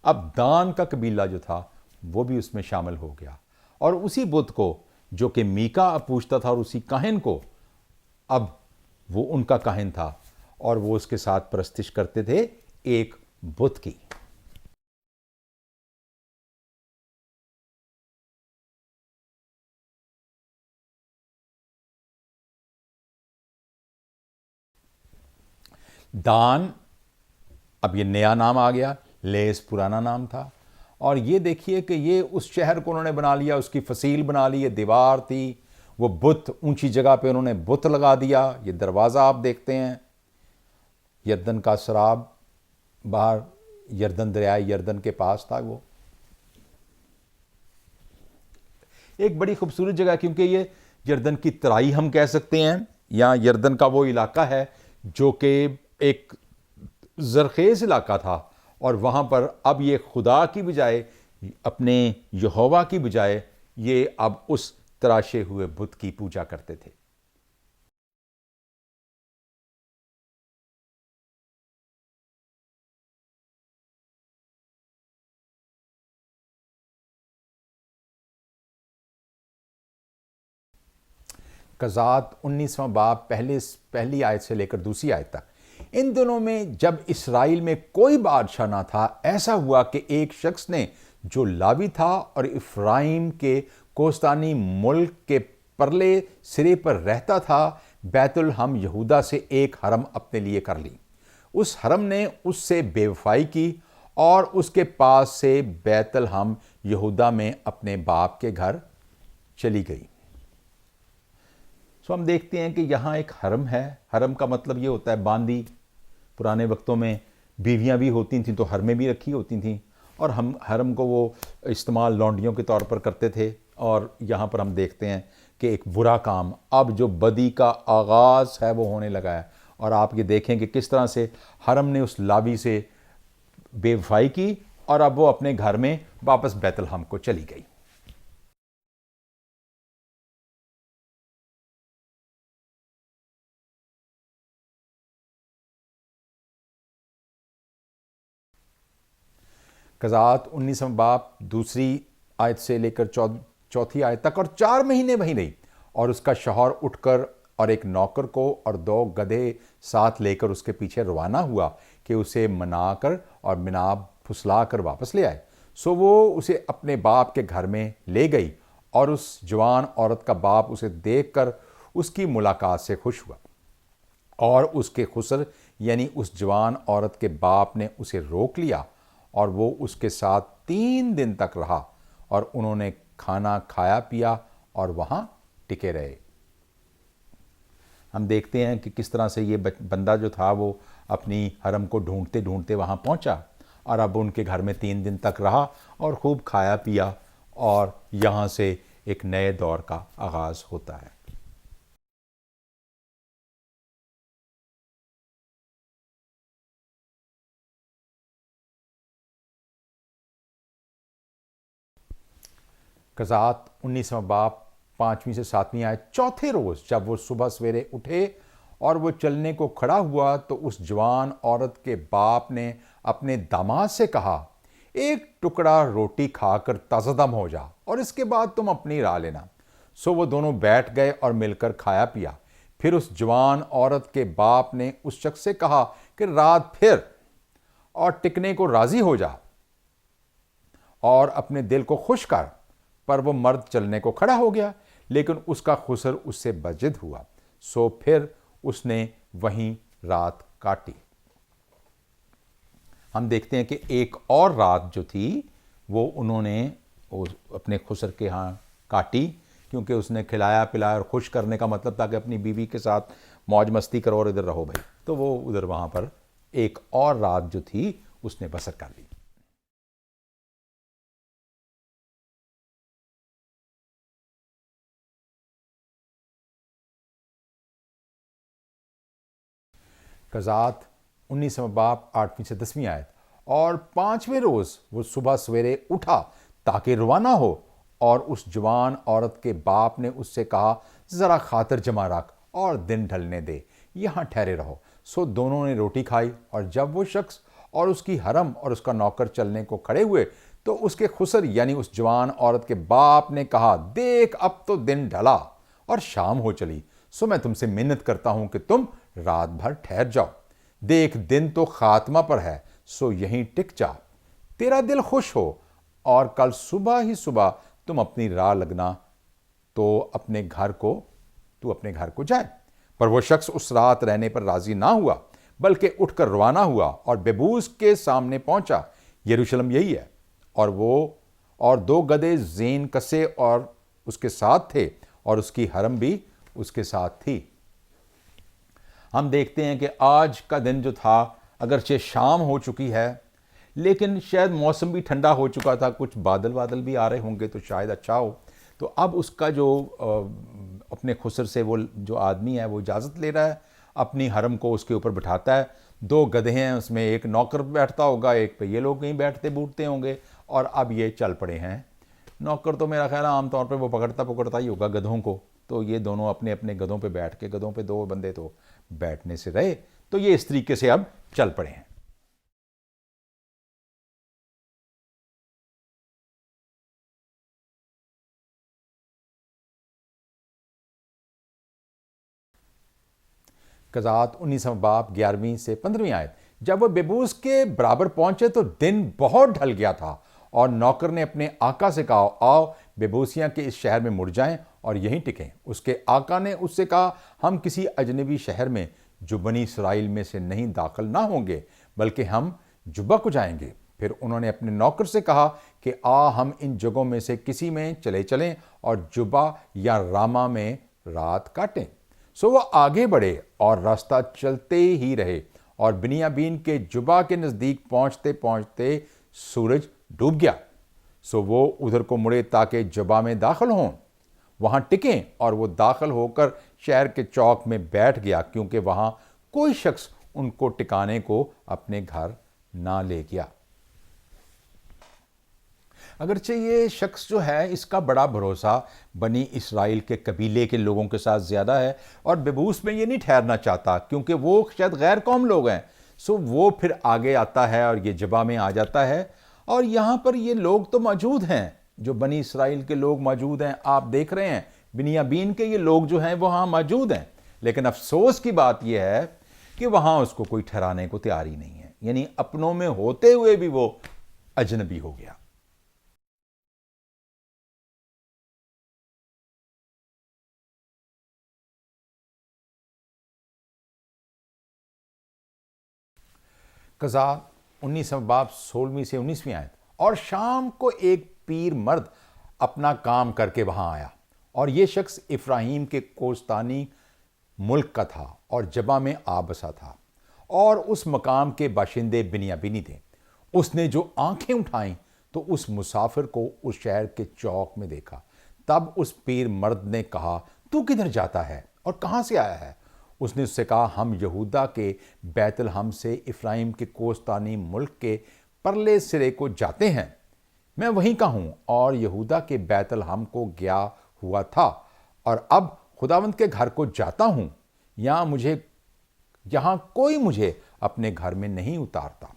अब दान का कबीला जो था वो भी उसमें शामिल हो गया, और उसी बुत को जो कि मीका पूछता था, और उसी काहिन को, अब वो उनका काहिन था, और वो उसके साथ परस्तिश करते थे एक बुत की। दान, अब ये नया नाम आ गया, लेस पुराना नाम था। और ये देखिए कि ये उस शहर को उन्होंने बना लिया, उसकी फसील बना ली, ये दीवार थी, वो बुत ऊंची जगह पे उन्होंने बुत लगा दिया। ये दरवाज़ा आप देखते हैं, यरदन का शराब, बाहर यरदन दरिया यरदन के पास था। वो एक बड़ी खूबसूरत जगह, क्योंकि ये यरदन की तराई हम कह सकते हैं, या यरदन का वो इलाका है जो कि एक जरखेज़ इलाका था, और वहाँ पर अब ये खुदा की बजाय, अपने यहोवा की बजाय, ये अब उस तराशे हुए बुत की पूजा करते थे। कज़ात 19वां बाब पहली आयत से लेकर दूसरी आयत तक। इन दिनों में जब इसराइल में कोई बादशाह ना था, ऐसा हुआ कि एक शख्स ने, जो लावी था और इफ्राइम के कोस्तानी मुल्क के परले सिरे पर रहता था, बैतुल हम यहूदा से एक हरम अपने लिए कर ली। उस हरम ने उससे बेवफाई की, और उसके पास से बैतुल हम यहूदा में अपने बाप के घर चली गई। हम देखते हैं कि यहाँ एक हरम है। हरम का मतलब ये होता है बांदी। पुराने वक्तों में बीवियाँ भी होती थीं, तो हरमें भी रखी होती थीं, और हम हरम को वो इस्तेमाल लौंडियों के तौर पर करते थे। और यहाँ पर हम देखते हैं कि एक बुरा काम, अब जो बदी का आगाज़ है वो होने लगा है। और आप ये देखें कि किस तरह से हरम ने उस लावी से बेवफाई की, और अब वो अपने घर में वापस बैतलहम को चली गई। कज़ात 19वां बाब दूसरी आयत से लेकर चौथी आयत तक। और 4 महीने वहीं रही, और उसका शौहर उठकर और एक नौकर को और 2 गधे साथ लेकर उसके पीछे रवाना हुआ कि उसे मनाकर और मिनाब फुसला कर वापस ले आए। सो वो उसे अपने बाप के घर में ले गई, और उस जवान औरत का बाप उसे देखकर उसकी मुलाकात से खुश हुआ और उसके खुसर यानी उस जवान औरत के बाप ने उसे रोक लिया और वो उसके साथ 3 दिन तक रहा और उन्होंने खाना खाया पिया और वहां टिके रहे। हम देखते हैं कि किस तरह से ये बंदा जो था वो अपनी हरम को ढूंढते ढूंढते वहां पहुंचा और अब उनके घर में 3 दिन तक रहा और खूब खाया पिया और यहां से एक नए दौर का आगाज होता है। कज़ात 19वां बाब 5वीं से 7वीं आयत। चौथे रोज जब वो सुबह सवेरे उठे और वो चलने को खड़ा हुआ तो उस जवान औरत के बाप ने अपने दामाद से कहा, एक टुकड़ा रोटी खाकर ताज़ादम हो जा और इसके बाद तुम अपनी राह लेना। सो वो दोनों बैठ गए और मिलकर खाया पिया। फिर उस जवान औरत के बाप ने उस शख्स से कहा कि रात फिर और टिकने को राजी हो जा और अपने दिल को खुश कर। पर वो मर्द चलने को खड़ा हो गया, लेकिन उसका खुसर उससे बजिद हुआ। सो फिर उसने वहीं रात काटी। हम देखते हैं कि एक और रात जो थी वो उन्होंने अपने खुसर के यहाँ काटी, क्योंकि उसने खिलाया पिलाया और खुश करने का मतलब था कि अपनी बीवी के साथ मौज मस्ती करो और इधर रहो भाई। तो वो उधर वहां पर एक और रात जो थी उसने बसर कर ली। कज़ात 19वां बाब 8वीं से 10वीं आयत। और 5वें रोज वो सुबह सवेरे उठा ताकि रवाना हो और उस जवान औरत के बाप ने उससे कहा, जरा खातिर जमा रख और दिन ढलने दे, यहां ठहरे रहो। सो दोनों ने रोटी खाई और जब वो शख्स और उसकी हरम और उसका नौकर चलने को खड़े हुए तो उसके खुसर यानी उस जवान औरत के बाप ने कहा, देख अब तो दिन ढला और शाम हो चली। सो मैं तुमसे मिन्नत करता हूं कि तुम रात भर ठहर जाओ। देख दिन तो खात्मा पर है, सो यहीं टिक जा। तेरा दिल खुश हो और कल सुबह ही सुबह तुम अपनी राह लगना तो अपने घर को जाए। पर वो शख्स उस रात रहने पर राजी ना हुआ, बल्कि उठकर रवाना हुआ और बेबूस के सामने पहुंचा। यरूशलेम यही है। और वो और 2 गधे जेन कसे और उसके साथ थे और उसकी हरम भी उसके साथ थी। हम देखते हैं कि आज का दिन जो था, अगरचे शाम हो चुकी है, लेकिन शायद मौसम भी ठंडा हो चुका था, कुछ बादल बादल भी आ रहे होंगे तो शायद अच्छा हो। तो अब उसका जो अपने खुसर से वो जो आदमी है वो इजाज़त ले रहा है, अपनी हरम को उसके ऊपर बिठाता है। 2 गधे हैं, उसमें एक नौकर बैठता होगा, एक पे ये लोग कहीं बैठते बूटते होंगे और अब ये चल पड़े हैं। नौकर तो मेरा ख्याल है आमतौर पर वो पकड़ता ही होगा गधों को। तो ये दोनों अपने अपने गधों पे बैठ के, गधों पे 2 बंदे तो बैठने से रहे, तो ये इस तरीके से अब चल पड़े हैं। कज़ात 19वां बाब 11वीं से 15वीं आयत। जब वह बेबूस के बराबर पहुंचे तो दिन बहुत ढल गया था और नौकर ने अपने आका से कहा, आओ बेबूसियां के इस शहर में मुड़ जाएं और यहीं टिकें। उसके आका ने उससे कहा, हम किसी अजनबी शहर में जो बनी इसराइल में से नहीं दाखिल ना होंगे, बल्कि हम जुब्बा को जाएंगे। फिर उन्होंने अपने नौकर से कहा कि आ हम इन जगहों में से किसी में चले चलें और जुब्बा या रामा में रात काटें। सो वह आगे बढ़े और रास्ता चलते ही रहे और बिनियामीन के जुबा के नजदीक पहुंचते पहुंचते सूरज डूब गया। सो वो उधर को मुड़े ताकि जुबा में दाखिल हों, वहां टिकें, और वो दाखिल होकर शहर के चौक में बैठ गया, क्योंकि वहां कोई शख्स उनको टिकाने को अपने घर ना ले गया। अगरचे ये शख्स जो है इसका बड़ा भरोसा बनी इसराइल के कबीले के लोगों के साथ ज़्यादा है और बेबूस में ये नहीं ठहरना चाहता, क्योंकि वो शायद गैर कौम लोग हैं। सो वो फिर आगे आता है और ये जबा में आ जाता है और यहाँ पर ये लोग तो मौजूद हैं, जो बनी इसराइल के लोग मौजूद हैं। आप देख रहे हैं बिनियामीन के ये लोग जो हैं वो वहाँ मौजूद हैं, लेकिन अफसोस की बात यह है कि वहाँ उसको कोई ठहराने को तैयार ही नहीं है। यानी अपनों में होते हुए भी वो अजनबी हो गया। कज़ा 19 बाब 16वीं से 19वीं आयत। और शाम को एक पीर मर्द अपना काम करके वहां आया, और ये शख्स इफ्राहीम के कोस्तानी मुल्क का था और जबा में आ बसा था, और उस मकाम के बाशिंदे बिन्यामीनी थे। उसने जो आंखें उठाईं तो उस मुसाफिर को उस शहर के चौक में देखा। तब उस पीर मर्द ने कहा, तू किधर जाता है और कहां से आया है? उसने उससे कहा, हम यहूदा के बैतलहम से इफ्राइम के कोस्तानी मुल्क के परले सिरे को जाते हैं। मैं वहीं का हूं और यहूदा के बैतलहम को गया हुआ था, और अब खुदावंद के घर को जाता हूं। यहां कोई मुझे अपने घर में नहीं उतारता।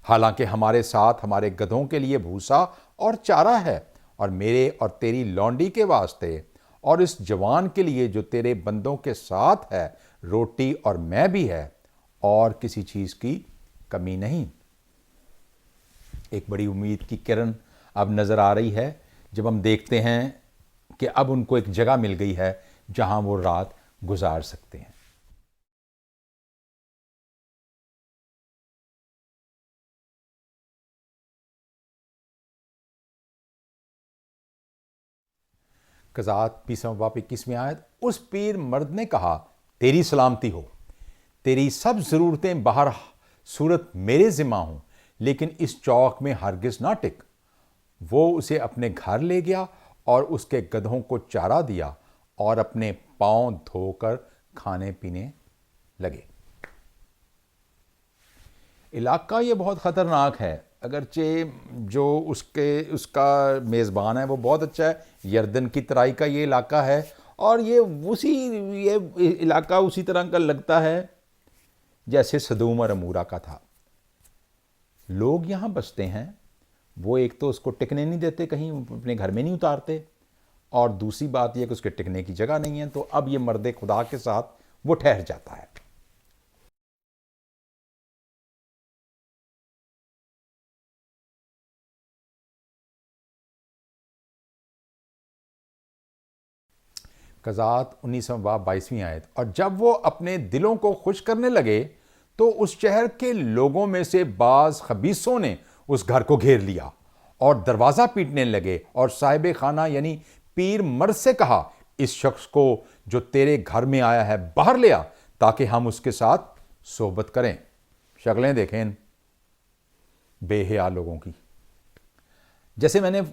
हालांकि हमारे साथ हमारे गधों के लिए भूसा और चारा है, और मेरे और तेरी लौंडी के वास्ते और इस जवान के लिए जो तेरे बंदों के साथ है रोटी और मैं भी है, और किसी चीज की कमी नहीं। एक बड़ी उम्मीद की किरण अब नजर आ रही है जब हम देखते हैं कि अब उनको एक जगह मिल गई है जहां वो रात गुजार सकते हैं। कज़ात 20वां बाब 21वीं आयत। उस पीर मर्द ने कहा, तेरी सलामती हो, तेरी सब जरूरतें बाहर सूरत मेरे जिम्मा हूं, लेकिन इस चौक में हरगिज ना टिक। वो उसे अपने घर ले गया और उसके गधों को चारा दिया और अपने पांव धोकर खाने पीने लगे। इलाका ये बहुत ख़तरनाक है, अगरचे जो उसका मेज़बान है वो बहुत अच्छा है। यर्दन की तराई का ये इलाका है, और ये इलाका उसी तरह का लगता है जैसे सदूम और अमूरा का था। लोग यहाँ बसते हैं, वो एक तो उसको टिकने नहीं देते, कहीं अपने घर में नहीं उतारते, और दूसरी बात यह कि उसके टिकने की जगह नहीं है। तो अब ये मर्द खुदा के साथ वो ठहर जाता है। कज़ात 19वां बाब 22वीं आयत। और जब वो अपने दिलों को खुश करने लगे तो उस शहर के लोगों में से बाज खबीसों ने उस घर को घेर लिया और दरवाज़ा पीटने लगे, और साहिब खाना यानी पीर मर्द से कहा, इस शख्स को जो तेरे घर में आया है बाहर ले आ, ताकि हम उसके साथ सोहबत करें। शक्लें देखें बेहया लोगों की। जैसे मैंने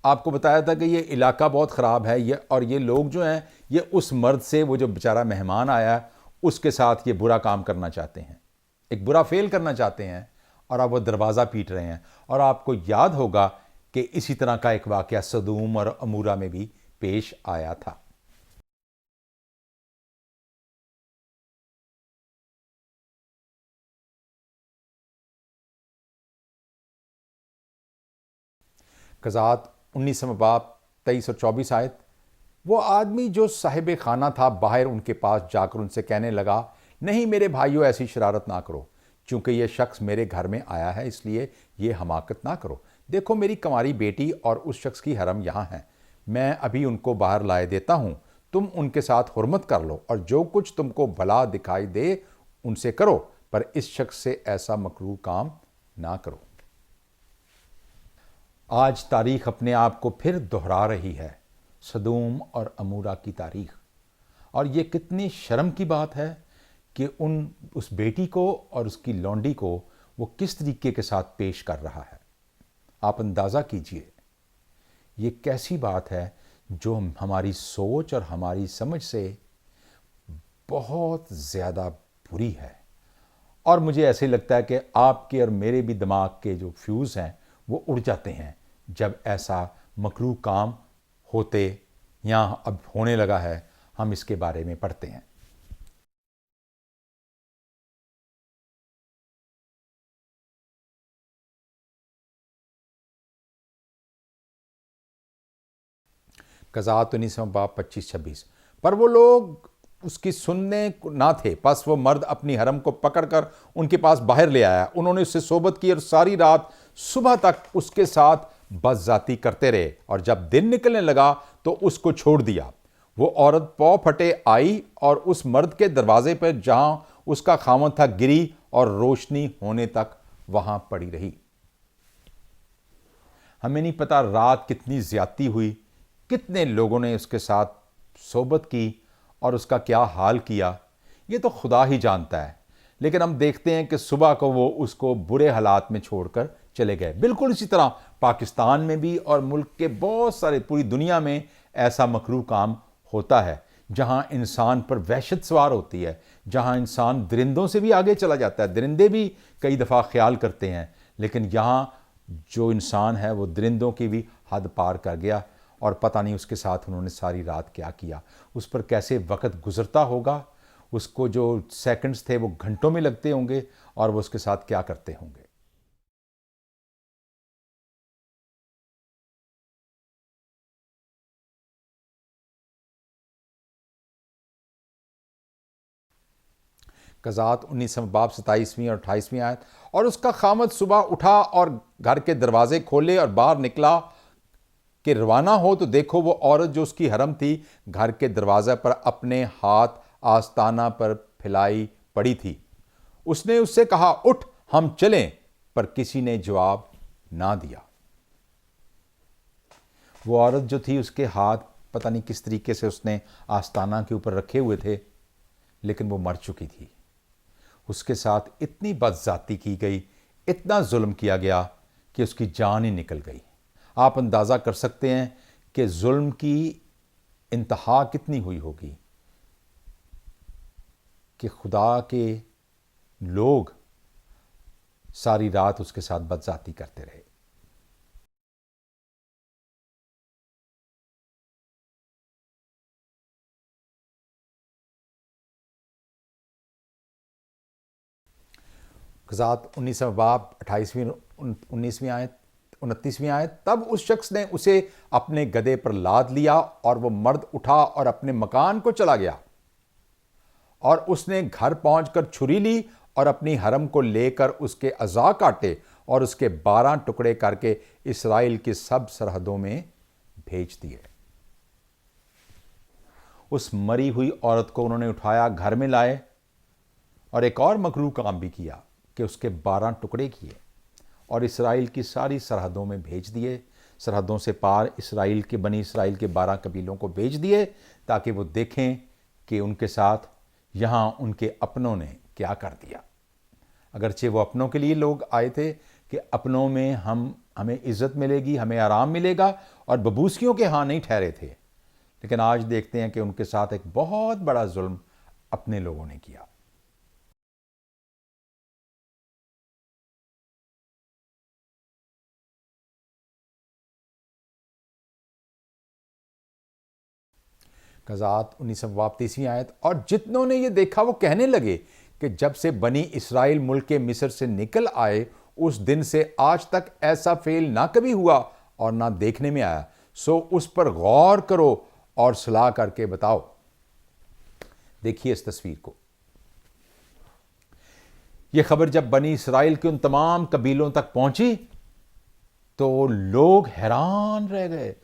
आपको बताया था कि ये इलाका बहुत ख़राब है, और ये लोग जो हैं ये उस मर्द से, वो जो बेचारा मेहमान आया उसके साथ ये बुरा काम करना चाहते हैं, एक बुरा फेल करना चाहते हैं, और अब वो दरवाज़ा पीट रहे हैं। और आपको याद होगा कि इसी तरह का एक वाक़या सदूम और अमूरा में भी पेश आया था। कज़ात 19वां बाब 23 और 24 आयत। वो आदमी जो साहिब खाना था बाहर उनके पास जाकर उनसे कहने लगा, नहीं मेरे भाइयों, ऐसी शरारत ना करो, चूंकि यह शख्स मेरे घर में आया है इसलिए ये हमाकत ना करो। देखो मेरी कंवारी बेटी और उस शख्स की हरम यहाँ है, मैं अभी उनको बाहर लाए देता हूँ, तुम उनके साथ हुर्मत कर लो और जो कुछ तुमको भला दिखाई दे उनसे करो, पर इस शख्स से ऐसा मकरूह काम ना करो। आज तारीख अपने आप को फिर दोहरा रही है, सदूम और अमूरा की तारीख। और ये कितनी शर्म की बात है कि उस बेटी को और उसकी लौंडी को वो किस तरीके के साथ पेश कर रहा है। आप अंदाज़ा कीजिए, ये कैसी बात है जो हमारी सोच और हमारी समझ से बहुत ज़्यादा बुरी है। और मुझे ऐसे लगता है कि आपके और मेरे भी दिमाग के जो फ्यूज़ हैं वो उड़ जाते हैं जब ऐसा मकरूह काम होते या अब होने लगा है, हम इसके बारे में पढ़ते हैं। कज़ात 19वां बाब 25-26। पर वो लोग उसकी सुनने ना थे, बस वो मर्द अपनी हरम को पकड़कर उनके पास बाहर ले आया। उन्होंने उससे सोबत की और सारी रात सुबह तक उसके साथ बज़ाती करते रहे, और जब दिन निकलने लगा तो उसको छोड़ दिया। वो औरत पौ फटे आई और उस मर्द के दरवाजे पर जहां उसका खामद था गिरी और रोशनी होने तक वहां पड़ी रही। हमें नहीं पता रात कितनी ज्यादती हुई, कितने लोगों ने उसके साथ सोबत की और उसका क्या हाल किया, ये तो खुदा ही जानता है। लेकिन हम देखते हैं कि सुबह को वो उसको बुरे हालात में छोड़कर चले गए। बिल्कुल इसी तरह पाकिस्तान में भी और मुल्क के बहुत सारे, पूरी दुनिया में ऐसा मकरूह काम होता है, जहां इंसान पर वहशत सवार होती है, जहां इंसान दरिंदों से भी आगे चला जाता है। दरिंदे भी कई दफ़ा ख्याल करते हैं, लेकिन यहाँ जो इंसान है वो दरिंदों की भी हद पार कर गया। और पता नहीं उसके साथ उन्होंने सारी रात क्या किया, उस पर कैसे वक्त गुजरता होगा, उसको जो सेकंड्स थे वो घंटों में लगते होंगे, और वो उसके साथ क्या करते होंगे। कज़ात 19 बाब 27वीं और 28वीं आयत। और उसका खामद सुबह उठा और घर के दरवाजे खोले और बाहर निकला कि रवाना हो, तो देखो वो औरत जो उसकी हरम थी घर के दरवाजे पर अपने हाथ आस्ताना पर फैलाई पड़ी थी। उसने उससे कहा, उठ हम चलें, पर किसी ने जवाब ना दिया। वो औरत जो थी, उसके हाथ पता नहीं किस तरीके से उसने आस्ताना के ऊपर रखे हुए थे, लेकिन वो मर चुकी थी। उसके साथ इतनी बदज़ाती की गई, इतना जुल्म किया गया कि उसकी जान ही निकल गई। आप अंदाज़ा कर सकते हैं कि जुल्म की इंतहा कितनी हुई होगी कि खुदा के लोग सारी रात उसके साथ बदज़ाती करते रहे। क़ज़ात 19 बाब 28वीं 19वीं आयत 29वीं आयत। तब उस शख्स ने उसे अपने गधे पर लाद लिया और वह मर्द उठा और अपने मकान को चला गया। और उसने घर पहुंचकर छुरी ली और अपनी हरम को लेकर उसके अज़ा काटे और उसके 12 टुकड़े करके इसराइल की सब सरहदों में भेज दिए। उस मरी हुई औरत को उन्होंने उठाया, घर में लाए, और एक और मकरूह काम भी किया कि उसके 12 टुकड़े किए और इसराइल की सारी सरहदों में भेज दिए। सरहदों से पार इसराइल के, बनी इसराइल के 12 कबीलों को भेज दिए, ताकि वो देखें कि उनके साथ यहाँ उनके अपनों ने क्या कर दिया। अगरचे वो अपनों के लिए लोग आए थे कि अपनों में हमें इज्जत मिलेगी, हमें आराम मिलेगा, और बबूसियों के यहाँ नहीं ठहरे थे। लेकिन आज देखते हैं कि उनके साथ एक बहुत बड़ा जुल्म अपने लोगों ने किया। क़ज़ात 19 बाब 30वीं आयत। और जितनों ने ये देखा वो कहने लगे कि जब से बनी इसराइल मुल्क के मिस्र से निकल आए, उस दिन से आज तक ऐसा फेल ना कभी हुआ और ना देखने में आया। सो उस पर गौर करो और सलाह करके बताओ। देखिए इस तस्वीर को। यह खबर जब बनी इसराइल के उन तमाम कबीलों तक पहुंची तो लोग हैरान रह गए।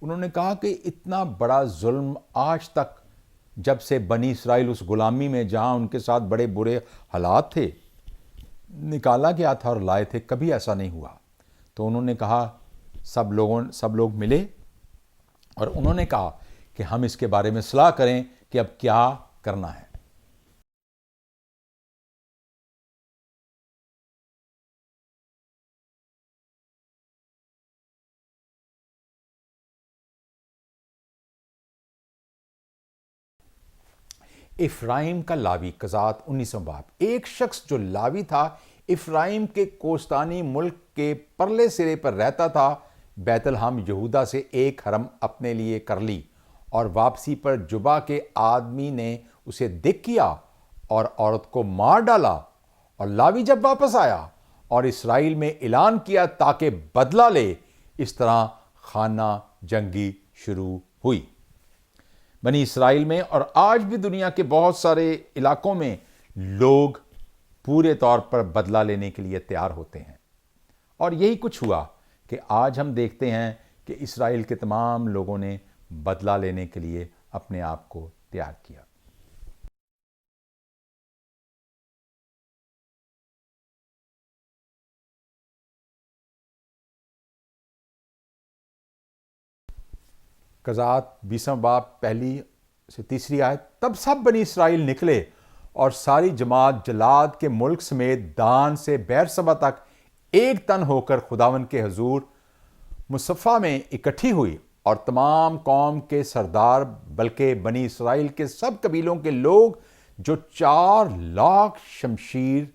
उन्होंने कहा कि इतना बड़ा जुल्म आज तक, जब से बनी इसराइल उस गुलामी में जहां उनके साथ बड़े बुरे हालात थे, निकाला गया था और लाए थे, कभी ऐसा नहीं हुआ। तो उन्होंने कहा, सब लोग मिले और उन्होंने कहा कि हम इसके बारे में सलाह करें कि अब क्या करना है। इफ्राइम का लावी। क़ज़ात 19 बाब। एक शख्स जो लावी था, इफ्राइम के कोस्तानी मुल्क के परले सिरे पर रहता था, बैतलहम यहूदा से एक हरम अपने लिए कर ली, और वापसी पर जुबा के आदमी ने उसे दिक किया और औरत को मार डाला। और लावी जब वापस आया और इसराइल में ऐलान किया ताकि बदला ले, इस तरह खाना जंगी शुरू हुई बनी इसराइल में। और आज भी दुनिया के बहुत सारे इलाकों में लोग पूरे तौर पर बदला लेने के लिए तैयार होते हैं। और यही कुछ हुआ कि आज हम देखते हैं कि इसराइल के तमाम लोगों ने बदला लेने के लिए अपने आप को तैयार किया। कज़ात 20वां बाब 1 से 3 आयत। तब सब बनी इसराइल निकले और सारी जमात जलाद के मुल्क समेत दान से बैरसबा तक एक तन होकर खुदावन के हजूर मुसफ़ा में इकट्ठी हुई। और तमाम कौम के सरदार बल्कि बनी इसराइल के सब कबीलों के लोग जो 4 लाख शमशीर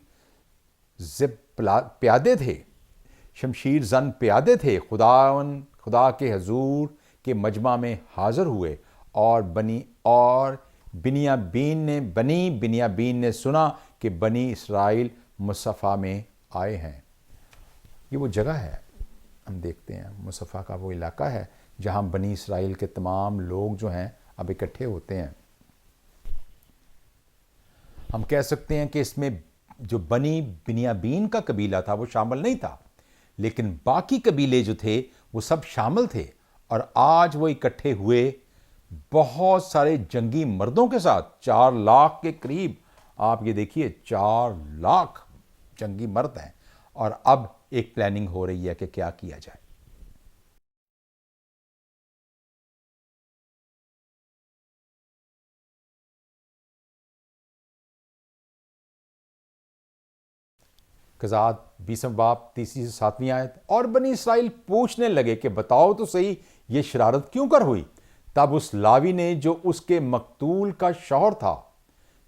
प्यादे थे, शमशीर जन प्यादे थे, खुदा के हजूर के मजमा में हाजिर हुए। और बिनियाबीन ने सुना कि बनी इसराइल मुसफ़ा में आए हैं। ये वो जगह है, हम देखते हैं मुसफ़ा का वो इलाका है जहाँ बनी इसराइल के तमाम लोग जो हैं अब इकट्ठे होते हैं। हम कह सकते हैं कि इसमें जो बिनियाबीन का कबीला था वो शामिल नहीं था, लेकिन बाकी कबीले जो थे वो सब शामिल थे। और आज वो इकट्ठे हुए बहुत सारे जंगी मर्दों के साथ, 4 लाख के करीब। आप ये देखिए 4 लाख जंगी मर्द हैं। और अब एक प्लानिंग हो रही है कि क्या किया जाए। कज़ात 20वां बाब 3 से 7 आयत। और बनी इसराइल पूछने लगे कि बताओ तो सही, ये शरारत क्यों कर हुई। तब उस लावी ने जो उसके मकतूल का शौहर था,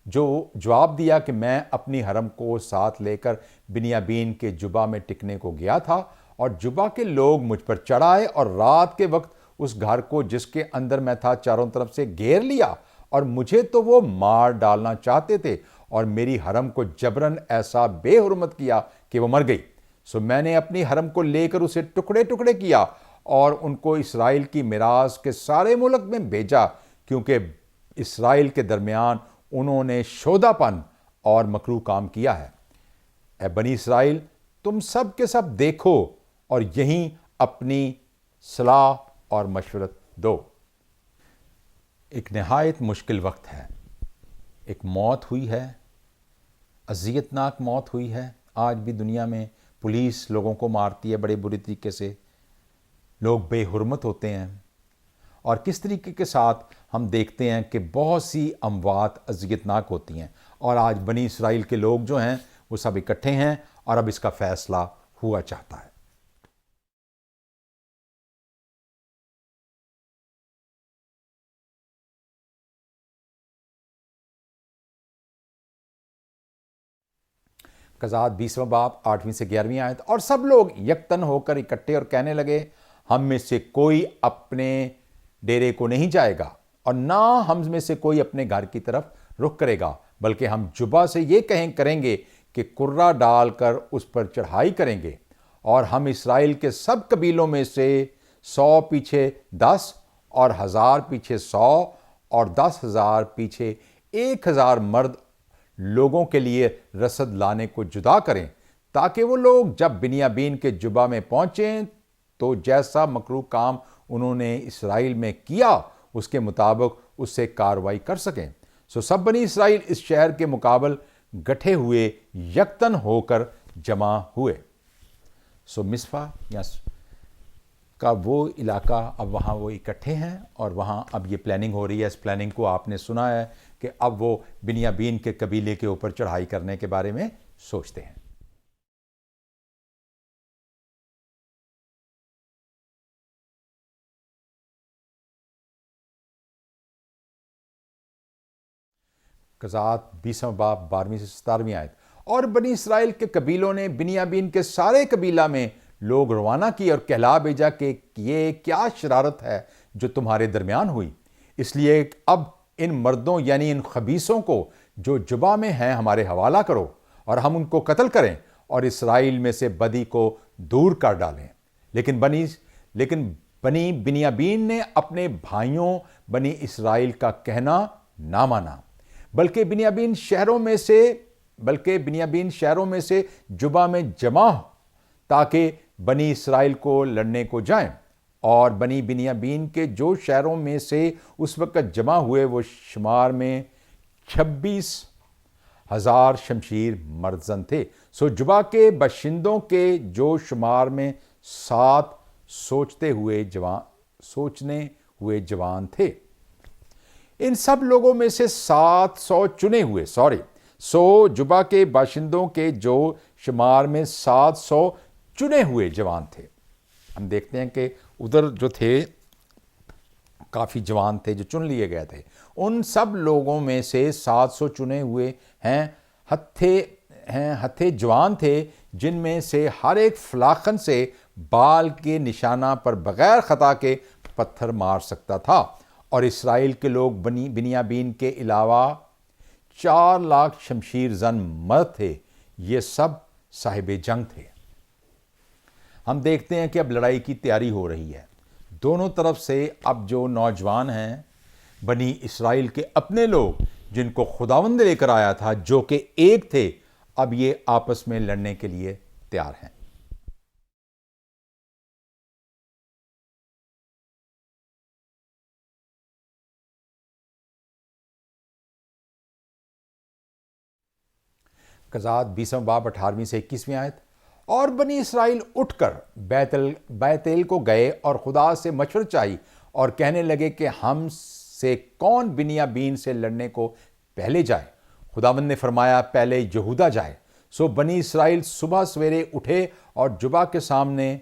जो जवाब दिया कि मैं अपनी हरम को साथ लेकर बिनियाबीन के जुबा में टिकने को गया था और जुबा के लोग मुझ पर चढ़ आए और रात के वक्त उस घर को जिसके अंदर मैं था चारों तरफ से घेर लिया और मुझे तो वो मार डालना चाहते थे और मेरी हरम को जबरन ऐसा बेहुरमत किया कि वो मर गई। सो मैंने अपनी हरम को लेकर उसे टुकड़े टुकड़े किया और उनको इसराइल की मिरास के सारे मुल्क में भेजा, क्योंकि इसराइल के दरमियान उन्होंने शोधापन और मकरू काम किया है। ए बनी इसराइल, तुम सब के सब देखो और यहीं अपनी सलाह और मशवरत दो। एक नहायत मुश्किल वक्त है, एक मौत हुई है, अज़ियतनाक मौत हुई है। आज भी दुनिया में पुलिस लोगों को मारती है बड़े बुरी तरीके से, लोग बेहुरमत होते हैं। और किस तरीके के साथ हम देखते हैं कि बहुत सी अमवात अज़ियतनाक होती हैं। और आज बनी इसराइल के लोग जो हैं वो सब इकट्ठे हैं और अब इसका फैसला हुआ चाहता है। कज़ात 20वां बाब 8वीं से 11वीं आयत। और सब लोग यकतन होकर इकट्ठे और कहने लगे, हम में से कोई अपने डेरे को नहीं जाएगा और ना हम में से कोई अपने घर की तरफ रुख करेगा, बल्कि हम जुबा से ये करेंगे कि कुर्रा डालकर उस पर चढ़ाई करेंगे। और हम इसराइल के सब कबीलों में से 100 पीछे 10 और 1000 पीछे 100 और 10,000 पीछे 1000 मर्द लोगों के लिए रसद लाने को जुदा करें, ताकि वो लोग जब बिनियाबीन के जुबा में पहुंचें तो जैसा मकरू काम उन्होंने इसराइल में किया उसके मुताबिक उससे कार्रवाई कर सकें। सो सब बनी इसराइल इस शहर के मुकाबल गठे हुए यकतन होकर जमा हुए। सो मिस्पा या का वो इलाका, अब वहाँ वो इकट्ठे हैं और वहाँ अब ये प्लानिंग हो रही है। इस प्लानिंग को आपने सुना है कि अब वो बिनियाबीन के कबीले के ऊपर चढ़ाई करने के बारे में सोचते हैं। कज़ात 20वां बाब 12वीं से 17वीं आयत। और बनी इसराइल के कबीलों ने बिनियाबीन के सारे कबीला में लोग रवाना किए और कहला भेजा कि ये क्या शरारत है जो तुम्हारे दरमियान हुई। इसलिए अब इन मर्दों यानी इन खबीसों को जो जुबा में हैं हमारे हवाला करो और हम उनको कत्ल करें और इसराइल में से बदी को दूर कर डालें। लेकिन बनी बिनियाबीन ने अपने भाइयों बनी इसराइल का कहना ना माना, बल्कि बिनियाबीन शहरों में से जुबा में जमा हो ताकि बनी इसराइल को लड़ने को जाएं। और बनी बिनियाबीन के जो शहरों में से उस वक्त जमा हुए वो शुमार में 26,000 शमशीर मर्दजन थे। सो जुबा के बशिंदों के जो शुमार में 7 सोचने हुए जवान थे। इन सब लोगों में से 700 चुने हुए 100 जुबा के बाशिंदों के जो शुमार में 700 चुने हुए जवान थे। हम देखते हैं कि उधर जो थे काफ़ी जवान थे जो चुन लिए गए थे। उन सब लोगों में से 700 चुने हुए हत्थे जवान थे, जिनमें से हर एक फलाखन से बाल के निशाना पर बगैर खता के पत्थर मार सकता था। और इसराइल के लोग बिनियामीन के अलावा 4 लाख शमशीर जन मर्द थे। ये सब साहिब जंग थे। हम देखते हैं कि अब लड़ाई की तैयारी हो रही है। दोनों तरफ से अब जो नौजवान हैं, बनी इसराइल के अपने लोग जिनको खुदावंद लेकर आया था, जो कि एक थे, अब ये आपस में लड़ने के लिए तैयार हैं। कज़ात 20वां बाब 18वीं से 21वीं आयत। और बनी इसराइल उठकर बैतेल को गए और खुदा से मशवरा चाही और कहने लगे कि हम से कौन बिनियामीन से लड़ने को पहले जाए। खुदावंद ने फरमाया, पहले यहूदा जाए। सो बनी इसराइल सुबह सवेरे उठे और जुबा के सामने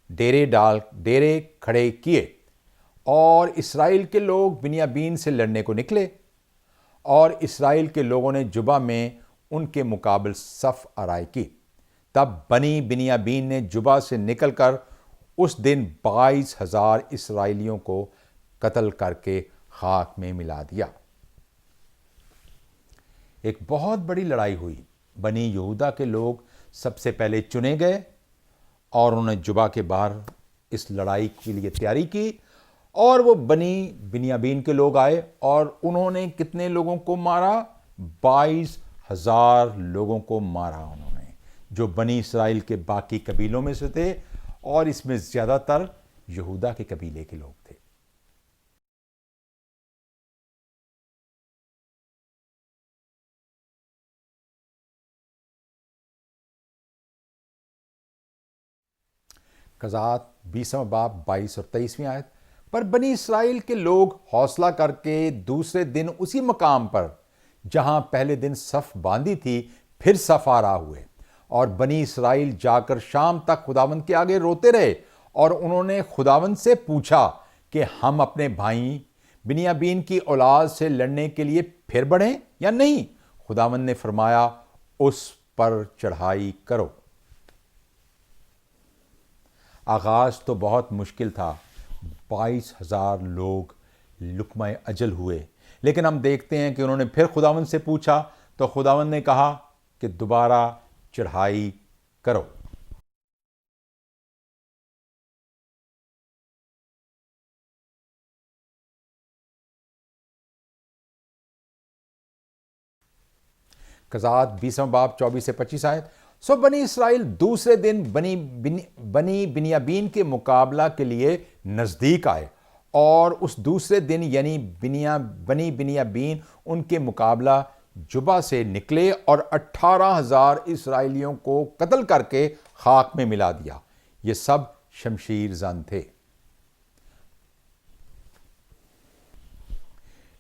डेरे खड़े किए और इसराइल के लोग बिनियामीन से लड़ने को निकले। और इसराइल के लोगों ने जुबा में उनके मुकाबले सफ आराई की। तब बनी बिनियामीन ने जुबा से निकलकर उस दिन 22,000 इसराइलियों को कत्ल करके खाक में मिला दिया। एक बहुत बड़ी लड़ाई हुई। बनी यहूदा के लोग सबसे पहले चुने गए और उन्होंने जुबा के बाहर इस लड़ाई के लिए तैयारी की। और वो बनी बिनियामीन के लोग आए और उन्होंने कितने लोगों को मारा? 22,000 लोगों को मारा उन्होंने, जो बनी इसराइल के बाकी कबीलों में से थे, और इसमें ज्यादातर यहूदा के कबीले के लोग थे। कज़ात 20वां बाब 22 और 23वीं आयत। पर बनी इसराइल के लोग हौसला करके दूसरे दिन उसी मकाम पर जहां पहले दिन सफ बांधी थी फिर सफ आरा हुए। और बनी इसराइल जाकर शाम तक खुदावंद के आगे रोते रहे। और उन्होंने खुदावंद से पूछा कि हम अपने भाई बिनियामीन की औलाद से लड़ने के लिए फिर बढ़ें या नहीं। खुदावंद ने फरमाया, उस पर चढ़ाई करो। आगाज तो बहुत मुश्किल था। 22,000 लोग लुकमा अजल हुए। लेकिन हम देखते हैं कि उन्होंने फिर खुदावंद से पूछा तो खुदावंद ने कहा कि दोबारा चढ़ाई करो। कज़ात 20वां बाब 24 से 25 आयत। सो बनी इसराइल दूसरे दिन बनी बिनियामीन के मुकाबला के लिए नजदीक आए। और उस दूसरे दिन यानी बनी बिनियामीन उनके मुकाबला जुबा से निकले और 18,000 इसराइलियों को कत्ल करके खाक में मिला दिया। ये सब शमशीर जन थे।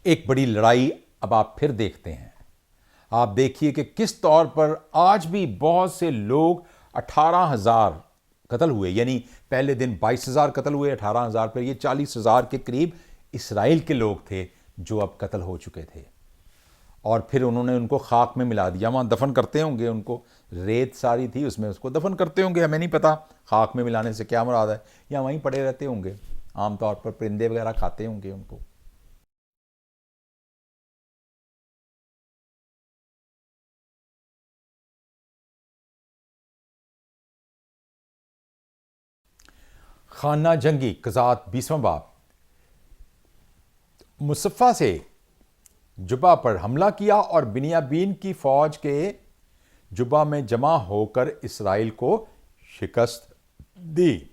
एक बड़ी लड़ाई अब आप फिर देखते हैं। आप देखिए कि किस तौर पर आज भी बहुत से लोग 18,000 कत्ल हुए, यानी पहले दिन 22,000 कत्ल हुए, 18,000 पर ये 40,000 के करीब इसराइल के लोग थे जो अब कत्ल हो चुके थे। और फिर उन्होंने उनको खाक में मिला दिया। वहाँ दफन करते होंगे उनको, रेत सारी थी उसमें, उसको दफन करते होंगे, हमें नहीं पता खाक में मिलाने से क्या मुराद है, या वहीं पड़े रहते होंगे। आमतौर पर परिंदे वगैरह खाते होंगे उनको। खाना जंगी कज़ात 20वां बाब। मुसफ़ा से जुबा पर हमला किया और बिनियामीन की फौज के जुबा में जमा होकर इसराइल को शिकस्त दी।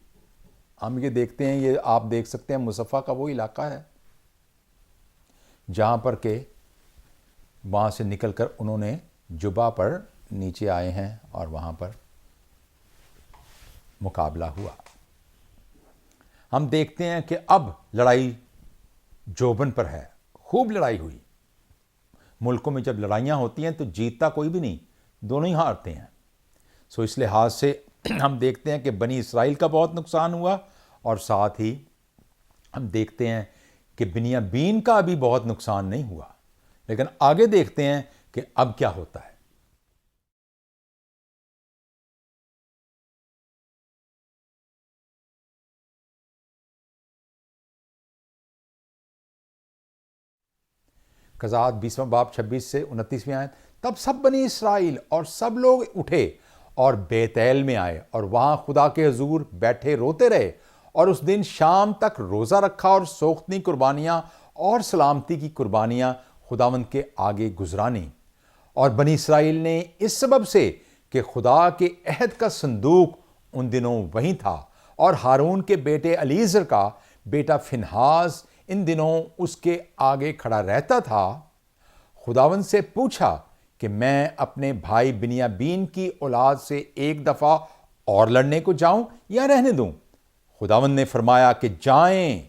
हम ये देखते हैं, ये आप देख सकते हैं मुसफ़ा का वो इलाका है जहां पर के वहां से निकलकर उन्होंने जुबा पर नीचे आए हैं और वहां पर मुकाबला हुआ। हम देखते हैं कि अब लड़ाई जोबन पर है। खूब लड़ाई हुई। मुल्कों में जब लड़ाइयाँ होती हैं तो जीतता कोई भी नहीं, दोनों ही हारते हैं। सो इस लिहाज से हम देखते हैं कि बनी इसराइल का बहुत नुकसान हुआ, और साथ ही हम देखते हैं कि बिन्यामीन का अभी बहुत नुकसान नहीं हुआ। लेकिन आगे देखते हैं कि अब क्या होता है। कज़ात 20वां बाब 26 से 29वीं आयत। तब सब बनी इसराइल और सब लोग उठे और बेतैल में आए और वहां खुदा के हजूर बैठे रोते रहे, और उस दिन शाम तक रोज़ा रखा और सोख्तनी कुर्बानियां और सलामती की कुर्बानियां खुदावंद के आगे गुजरानी। और बनी इसराइल ने इस सबब से कि खुदा के अहद का संदूक उन दिनों वहीं था, और हारून के बेटे अलीजर का बेटा फिनहास इन दिनों उसके आगे खड़ा रहता था, खुदावंद से पूछा कि मैं अपने भाई बिन्यामीन की औलाद से एक दफा और लड़ने को जाऊं या रहने दूं। खुदावंद ने फरमाया कि जाएं,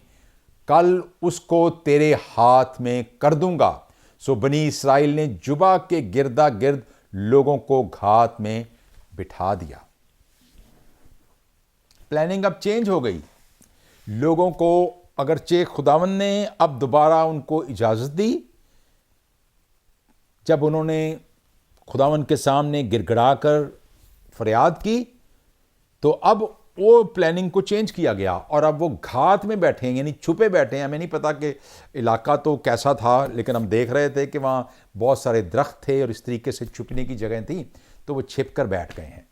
कल उसको तेरे हाथ में कर दूंगा। सो बनी इसराइल ने जुबा के गिरदा गिर्द लोगों को घात में बिठा दिया। प्लानिंग अब चेंज हो गई। लोगों को अगरचे खुदावंद ने अब दोबारा उनको इजाज़त दी, जब उन्होंने खुदावंद के सामने गिड़गिड़ा कर फरियाद की, तो अब वो प्लानिंग को चेंज किया गया और अब वो घात में बैठे हैं, यानी छुपे बैठे हैं। हमें नहीं पता कि इलाका तो कैसा था, लेकिन हम देख रहे थे कि वहाँ बहुत सारे दरख्त थे और इस तरीके से छुपने की जगह थी, तो वो छिप कर बैठ गए हैं।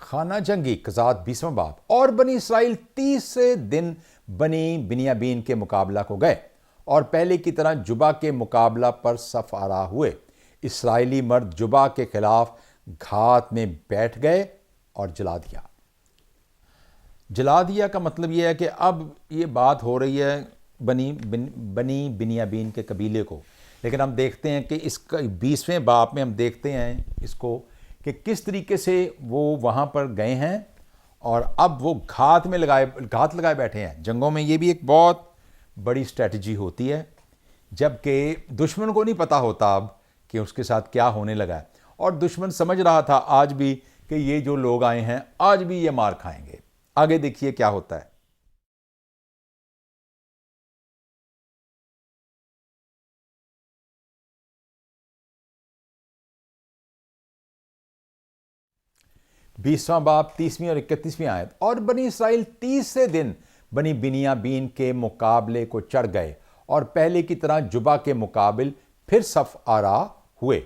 खाना जंगी कज़ात 20वां बाब। और बनी इसराइल 30 दिन बनी बिन्यामीन के मुकाबला को गए और पहले की तरह जुबा के मुकाबला पर सफ आरा हुए। इसराइली मर्द जुबा के खिलाफ घात में बैठ गए और जला दिया। जला दिया का मतलब यह है कि अब ये बात हो रही है बनी बिन्यामीन के कबीले को। लेकिन हम देखते हैं कि इस 20वें बाब में हम देखते हैं इसको कि किस तरीके से वो वहाँ पर गए हैं और अब वो घात लगाए बैठे हैं। जंगों में ये भी एक बहुत बड़ी स्ट्रेटजी होती है, जबकि दुश्मन को नहीं पता होता अब कि उसके साथ क्या होने लगा है, और दुश्मन समझ रहा था आज भी कि ये जो लोग आए हैं आज भी ये मार खाएंगे। आगे देखिए क्या होता है। बीसवां बाब 30वीं और 31वीं आयत। और बनी इसराइल 30 दिन बनी बिन्यामीन के मुकाबले को चढ़ गए और पहले की तरह जुबा के मुकाबिल फिर सफ आरा हुए।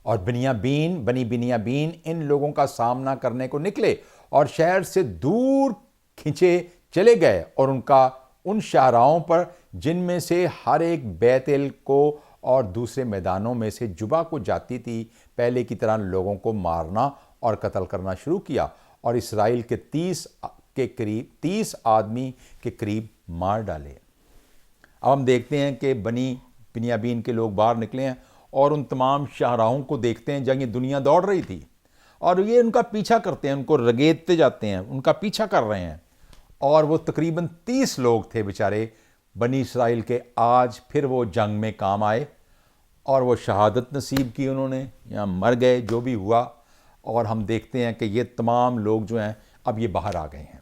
और बनी बिन्यामीन इन लोगों का सामना करने को निकले और शहर से दूर खिंचे चले गए, और उनका उन शाहराओं पर जिनमें से हर एक बैतल को और दूसरे मैदानों में से जुबा को जाती थी पहले की तरह लोगों को मारना और कत्ल करना शुरू किया, और इसराइल के 30 आदमी के करीब मार डाले। अब हम देखते हैं कि बनी बिन्यामीन के लोग बाहर निकले हैं और उन तमाम शाहराहों को देखते हैं जहाँ ये दुनिया दौड़ रही थी, और ये उनका पीछा करते हैं, उनको रगेदते जाते हैं, उनका पीछा कर रहे हैं। और वो तकरीबन 30 लोग थे बेचारे बनी इसराइल के। आज फिर वो जंग में काम आए और वो शहादत नसीब की उन्होंने, या मर गए, जो भी हुआ। और हम देखते हैं कि ये तमाम लोग जो हैं अब ये बाहर आ गए हैं।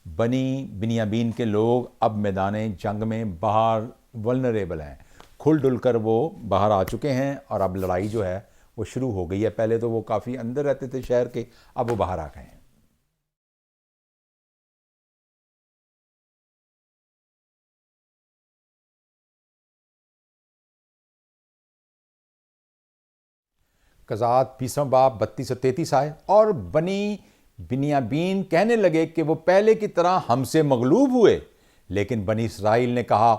बनी बिन्यामीन के लोग अब मैदान जंग में बाहर वल्नरेबल हैं, खुल डुल कर वो बाहर आ चुके हैं, और अब लड़ाई जो है वो शुरू हो गई है। पहले तो वो काफ़ी अंदर रहते थे शहर के, अब वो बाहर आ गए हैं। कज़ात 20वां बाब 32 और 33 आए। और बनी बिन्यामीन कहने लगे कि वो पहले की तरह हमसे मगलूब हुए, लेकिन बनी इसराइल ने कहा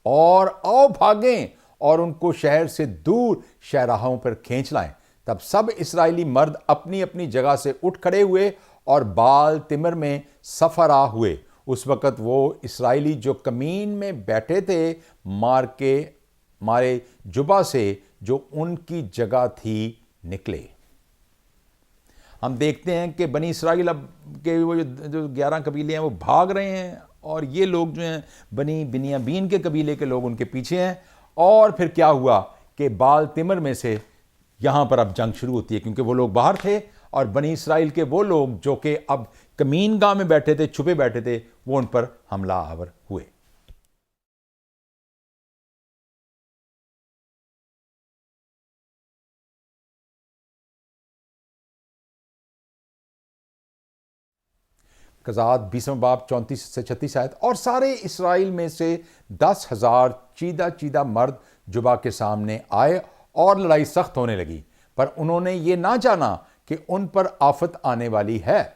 और आओ भागें और उनको शहर से दूर शहराहों पर खींच लाएं। तब सब इसराइली मर्द अपनी अपनी जगह से उठ खड़े हुए और बाल तिमर में सफरा हुए। उस वक़्त वो इसराइली जो कमीन में बैठे थे मारे जुबा से जो उनकी जगह थी निकले। हम देखते हैं कि बनी इसराइल अब के वो जो 11 कबीले हैं वो भाग रहे हैं, और ये लोग जो हैं बनी बिन्यामीन के कबीले के लोग उनके पीछे हैं। और फिर क्या हुआ कि बाल तिमर में से यहाँ पर अब जंग शुरू होती है, क्योंकि वो लोग बाहर थे और बनी इसराइल के वो लोग जो कि अब कमीन गांव में बैठे थे, छुपे बैठे थे, वो उन पर हमला आवर हुए। कज़ात 20वां बाब 34 से 36 आयत। और सारे इसराइल में से 10,000 चीदा चीदा मर्द जुबा के सामने आए और लड़ाई सख्त होने लगी, पर उन्होंने ये ना जाना कि उन पर आफत आने वाली है।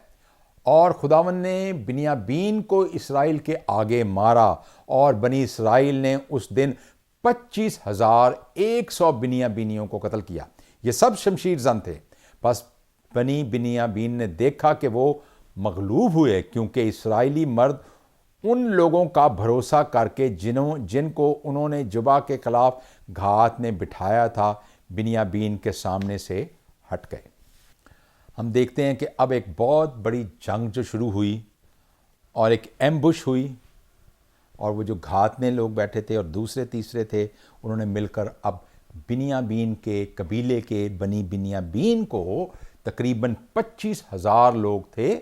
और खुदावन ने बिन्यामीन को इसराइल के आगे मारा, और बनी इसराइल ने उस दिन 25,100 बिन्यामीनियों को कत्ल किया। ये सब शमशीर जन थे। बस बनी बिन्यामीन ने देखा कि वो मगलूब हुए, क्योंकि इसराइली मर्द उन लोगों का भरोसा करके जिनको उन्होंने जुबा के खिलाफ घात में बिठाया था, बिन्यामीन के सामने से हट गए। हम देखते हैं कि अब एक बहुत बड़ी जंग जो शुरू हुई और एक एम्बुश हुई, और वो जो घात में लोग बैठे थे और दूसरे तीसरे थे, उन्होंने मिलकर अब बिन्यामीन के कबीले के बनी बिन्यामीन को, तकरीबन 25,000 लोग थे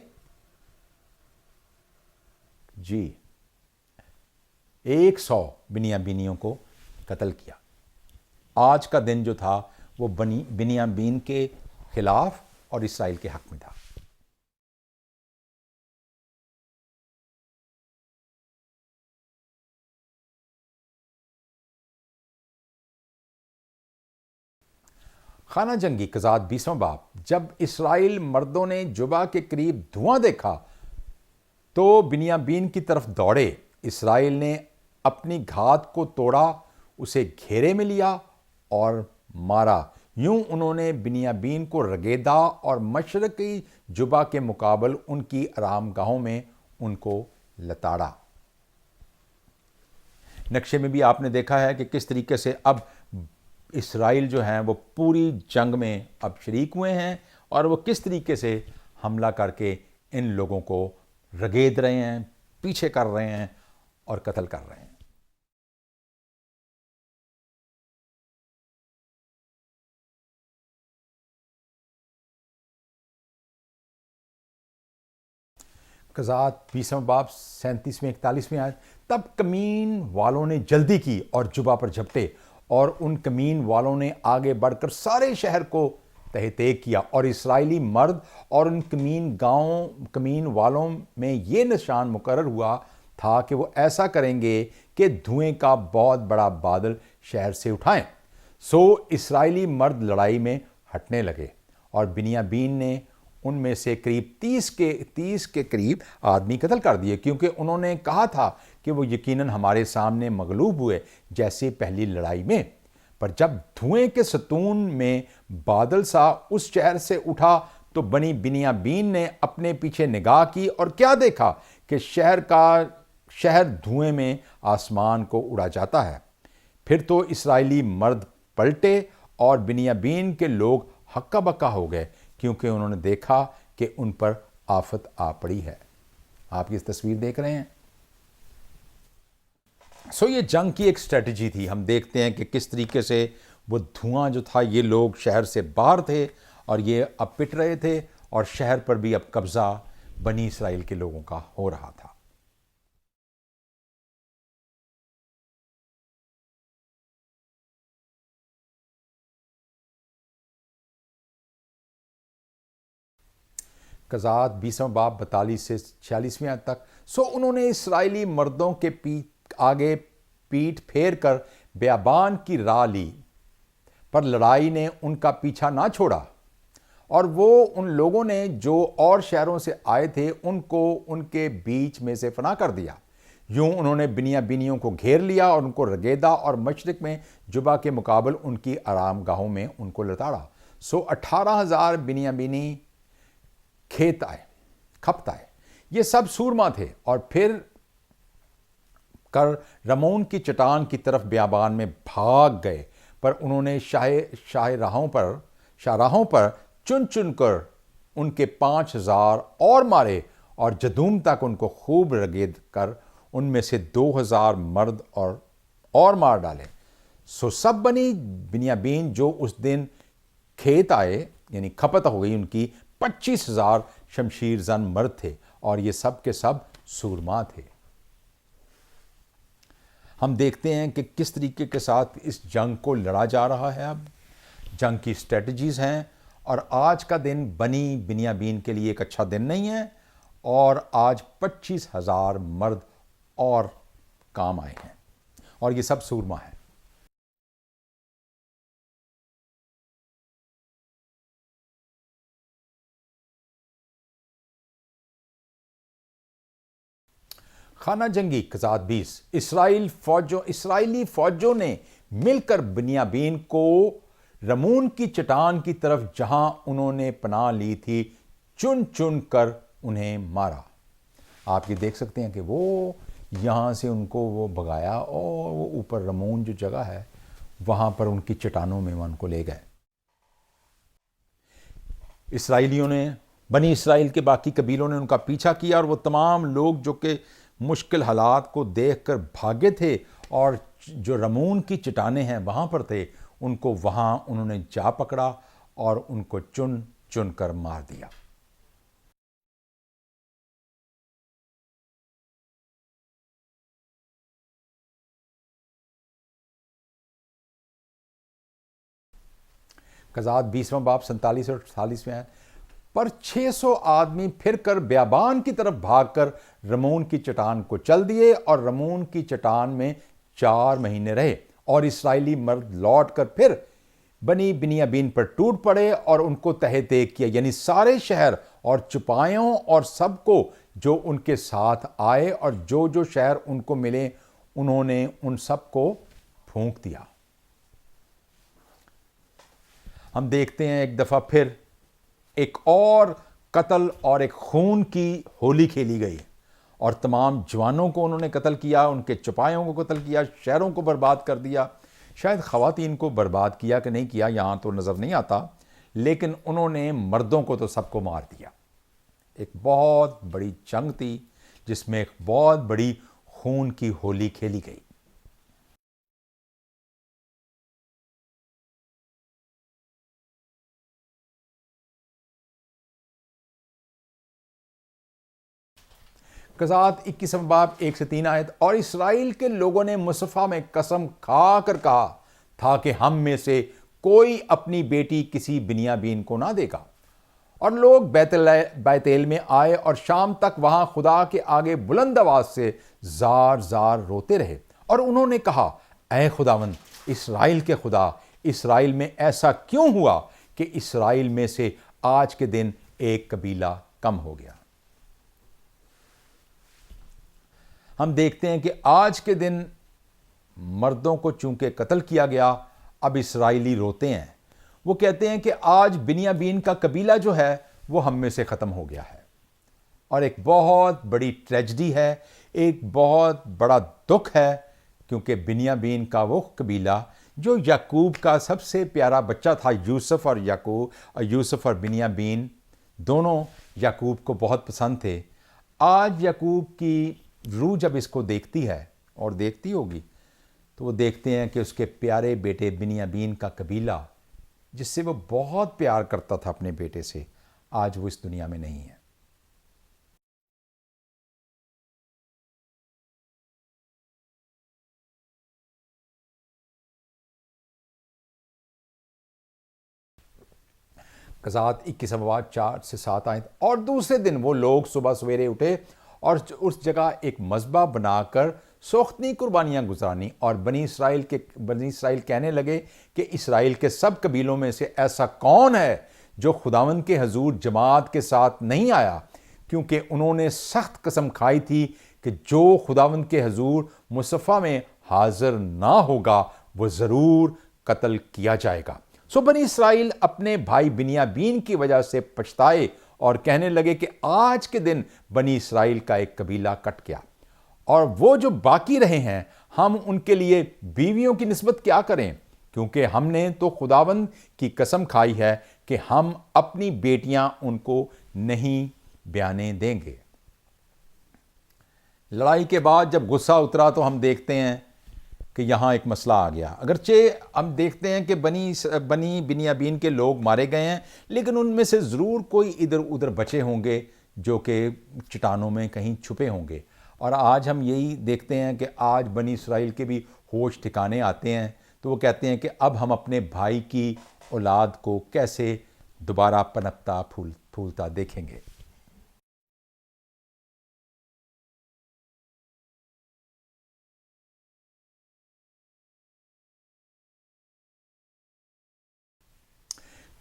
जी, 100 बिन्यामीनियों को कत्ल किया। आज का दिन जो था वो बिन्यामीन के खिलाफ और इसराइल के हक में था। खाना जंगी कज़ात 20वां बाब। जब इसराइल मर्दों ने जुबा के करीब धुआं देखा तो बिन्यामीन की तरफ दौड़े। इसराइल ने अपनी घात को तोड़ा, उसे घेरे में लिया और मारा। यूं उन्होंने बिन्यामीन को रगेदा और मशरकी जुबा के मुकाबल उनकी आरामगाहों में उनको लताड़ा। नक्शे में भी आपने देखा है कि किस तरीके से अब इसराइल जो हैं वो पूरी जंग में अब शरीक हुए हैं, और वो किस तरीके से हमला करके इन लोगों को रगेद रहे हैं, पीछे कर रहे हैं और कत्ल कर रहे हैं। कज़ात 20वां बाब 37वें 41वें आयत। तब कमीन वालों ने जल्दी की और जुबा पर झपटे, और उन कमीन वालों ने आगे बढ़कर सारे शहर को तहतेक किया। और इसराइली मर्द और उन कमीन वालों में ये निशान मुकर्रर हुआ था कि वो ऐसा करेंगे कि धुएं का बहुत बड़ा बादल शहर से उठाएं। सो इसराइली मर्द लड़ाई में हटने लगे, और बिन्यामीन ने उनमें से करीब 30 के करीब आदमी कत्ल कर दिए, क्योंकि उन्होंने कहा था कि वो यकीनन हमारे सामने मगलूब हुए जैसे पहली लड़ाई में। पर जब धुएं के सतून में बादल सा उस शहर से उठा तो बनी बिन्यामीन ने अपने पीछे निगाह की और क्या देखा कि शहर धुएं में आसमान को उड़ा जाता है। फिर तो इसराइली मर्द पलटे और बिन्यामीन के लोग हक्का बक्का हो गए, क्योंकि उन्होंने देखा कि उन पर आफत आ पड़ी है। आप ये तस्वीर देख रहे हैं। सो ये जंग की एक स्ट्रेटजी थी। हम देखते हैं कि किस तरीके से वो धुआं जो था, ये लोग शहर से बाहर थे और ये अब पिट रहे थे, और शहर पर भी अब कब्जा बनी इसराइल के लोगों का हो रहा था। कज़ात 20वां बाब 42 से 46वें आयत तक। सो उन्होंने इसराइली मर्दों के आगे पीठ फेर कर बियाबान की राह ली, पर लड़ाई ने उनका पीछा ना छोड़ा, और वो उन लोगों ने जो और शहरों से आए थे उनको उनके बीच में से फना कर दिया। यूं उन्होंने बिन्यामीनियों को घेर लिया और उनको रगेदा, और मशरिक में जुबा के मुकाबल उनकी आरामगाहों में उनको लताड़ा। सो 18,000 बिन्यामीनी खपत आए। ये सब सूरमा थे, और फिर कर रमोन की चट्टान की तरफ बियाबान में भाग गए, पर उन्होंने शाहराहों पर चुन चुन कर उनके 5,000 और मारे और जदूम तक उनको खूब रगेद कर उनमें से 2,000 मर्द और मार डाले। सो सब बनी बिन्यामीन जो उस दिन खेत आए, यानी खपत हो गई उनकी, 25,000 शमशीर जन मर्द थे और ये सब के सब सूरमा थे। हम देखते हैं कि किस तरीके के साथ इस जंग को लड़ा जा रहा है। अब जंग की स्ट्रेटजीज हैं और आज का दिन बनी बिन्यामीन के लिए एक अच्छा दिन नहीं है और आज 25,000 मर्द और काम आए हैं और ये सब सूरमा है। खाना जंगी कज़ात 20। इसराइली फौजों ने मिलकर बिन्यामीन को रमून की चट्टान की तरफ जहां उन्होंने पनाह ली थी चुन चुन कर उन्हें मारा। आप ये देख सकते हैं कि वो यहां से उनको वो भगाया और वो ऊपर रमून जो जगह है वहां पर उनकी चट्टानों में उनको ले गए। इसराइलियों ने, बनी इसराइल के बाकी कबीलों ने उनका पीछा किया और वो तमाम लोग जो कि मुश्किल हालात को देखकर भागे थे और जो रमून की चट्टानें हैं वहाँ पर थे, उनको वहाँ उन्होंने जा पकड़ा और उनको चुन चुन कर मार दिया। कज़ात 20वां बाब 47 और 48 में है। पर 600 आदमी फिर कर ब्याबान की तरफ भागकर रमून की चट्टान को चल दिए और रमून की चट्टान में 4 महीने रहे और इसराइली मर्द लौटकर फिर बनी बिन्यामीन पर टूट पड़े और उनको तहे तेग किया, यानी सारे शहर और चुपायों और सबको जो उनके साथ आए और जो जो शहर उनको मिले उन्होंने उन सबको फूंक दिया। हम देखते हैं एक दफा फिर एक और कत्ल और एक खून की होली खेली गई और तमाम जवानों को उन्होंने कत्ल किया, उनके चौपायों को कत्ल किया, शहरों को बर्बाद कर दिया। शायद ख़वातीन को बर्बाद किया कि नहीं किया यहाँ तो नज़र नहीं आता, लेकिन उन्होंने मर्दों को तो सबको मार दिया। एक बहुत बड़ी जंग थी जिसमें एक बहुत बड़ी खून की होली खेली गई। कज़ात 21वां बाब 1 से 3 आयत। और इसराइल के लोगों ने मुसफ़ा में कसम खा कर कहा था कि हम में से कोई अपनी बेटी किसी बिन्यामीन को ना देगा। और लोग बैतेल में आए और शाम तक वहां खुदा के आगे बुलंद आवाज से जार जार रोते रहे और उन्होंने कहा, ऐ खुदावंद इसराइल के खुदा, इसराइल में ऐसा क्यों हुआ कि इसराइल में से आज के दिन एक कबीला कम हो गया। हम देखते हैं कि आज के दिन मर्दों को चूंकि कत्ल किया गया, अब इसराइली रोते हैं। वो कहते हैं कि आज बिन्यामीन का कबीला जो है वो हम में से ख़त्म हो गया है और एक बहुत बड़ी ट्रेजेडी है, एक बहुत बड़ा दुख है, क्योंकि बिन्यामीन का वो कबीला जो याकूब का सबसे प्यारा बच्चा था, यूसुफ और बिन्यामीन दोनों याकूब को बहुत पसंद थे। आज याकूब की रूह जब इसको देखती है और देखती होगी तो वो देखते हैं कि उसके प्यारे बेटे बिन्यामीन का कबीला जिससे वो बहुत प्यार करता था अपने बेटे से, आज वो इस दुनिया में नहीं है। कज़ात 21वां बाब 4 से 7 आयत। और दूसरे दिन वो लोग सुबह सवेरे उठे और उस जगह एक मज़बा बनाकर सोख्तनी कुर्बानियाँ गुजारनी और बनी इसराइल कहने लगे कि इसराइल के सब कबीलों में से ऐसा कौन है जो खुदावंद के हजूर जमात के साथ नहीं आया, क्योंकि उन्होंने सख्त कसम खाई थी कि जो खुदावंद के हजूर मुसफ़ा में हाजिर ना होगा वो ज़रूर कत्ल किया जाएगा। सो बनी इसराइल अपने भाई बिन्यामीन की वजह से पछताए और कहने लगे कि आज के दिन बनी इसराइल का एक कबीला कट गया और वो जो बाकी रहे हैं हम उनके लिए बीवियों की निस्बत क्या करें, क्योंकि हमने तो खुदावंद की कसम खाई है कि हम अपनी बेटियां उनको नहीं ब्याने देंगे। लड़ाई के बाद जब गुस्सा उतरा तो हम देखते हैं कि यहाँ एक मसला आ गया। अगरचे हम देखते हैं कि बनी बिन्यामीन के लोग मारे गए हैं, लेकिन उनमें से ज़रूर कोई इधर उधर बचे होंगे जो कि चट्टानों में कहीं छुपे होंगे। और आज हम यही देखते हैं कि आज बनी इसराइल के भी होश ठिकाने आते हैं, तो वो कहते हैं कि अब हम अपने भाई की औलाद को कैसे दोबारा पनपता फूलता देखेंगे।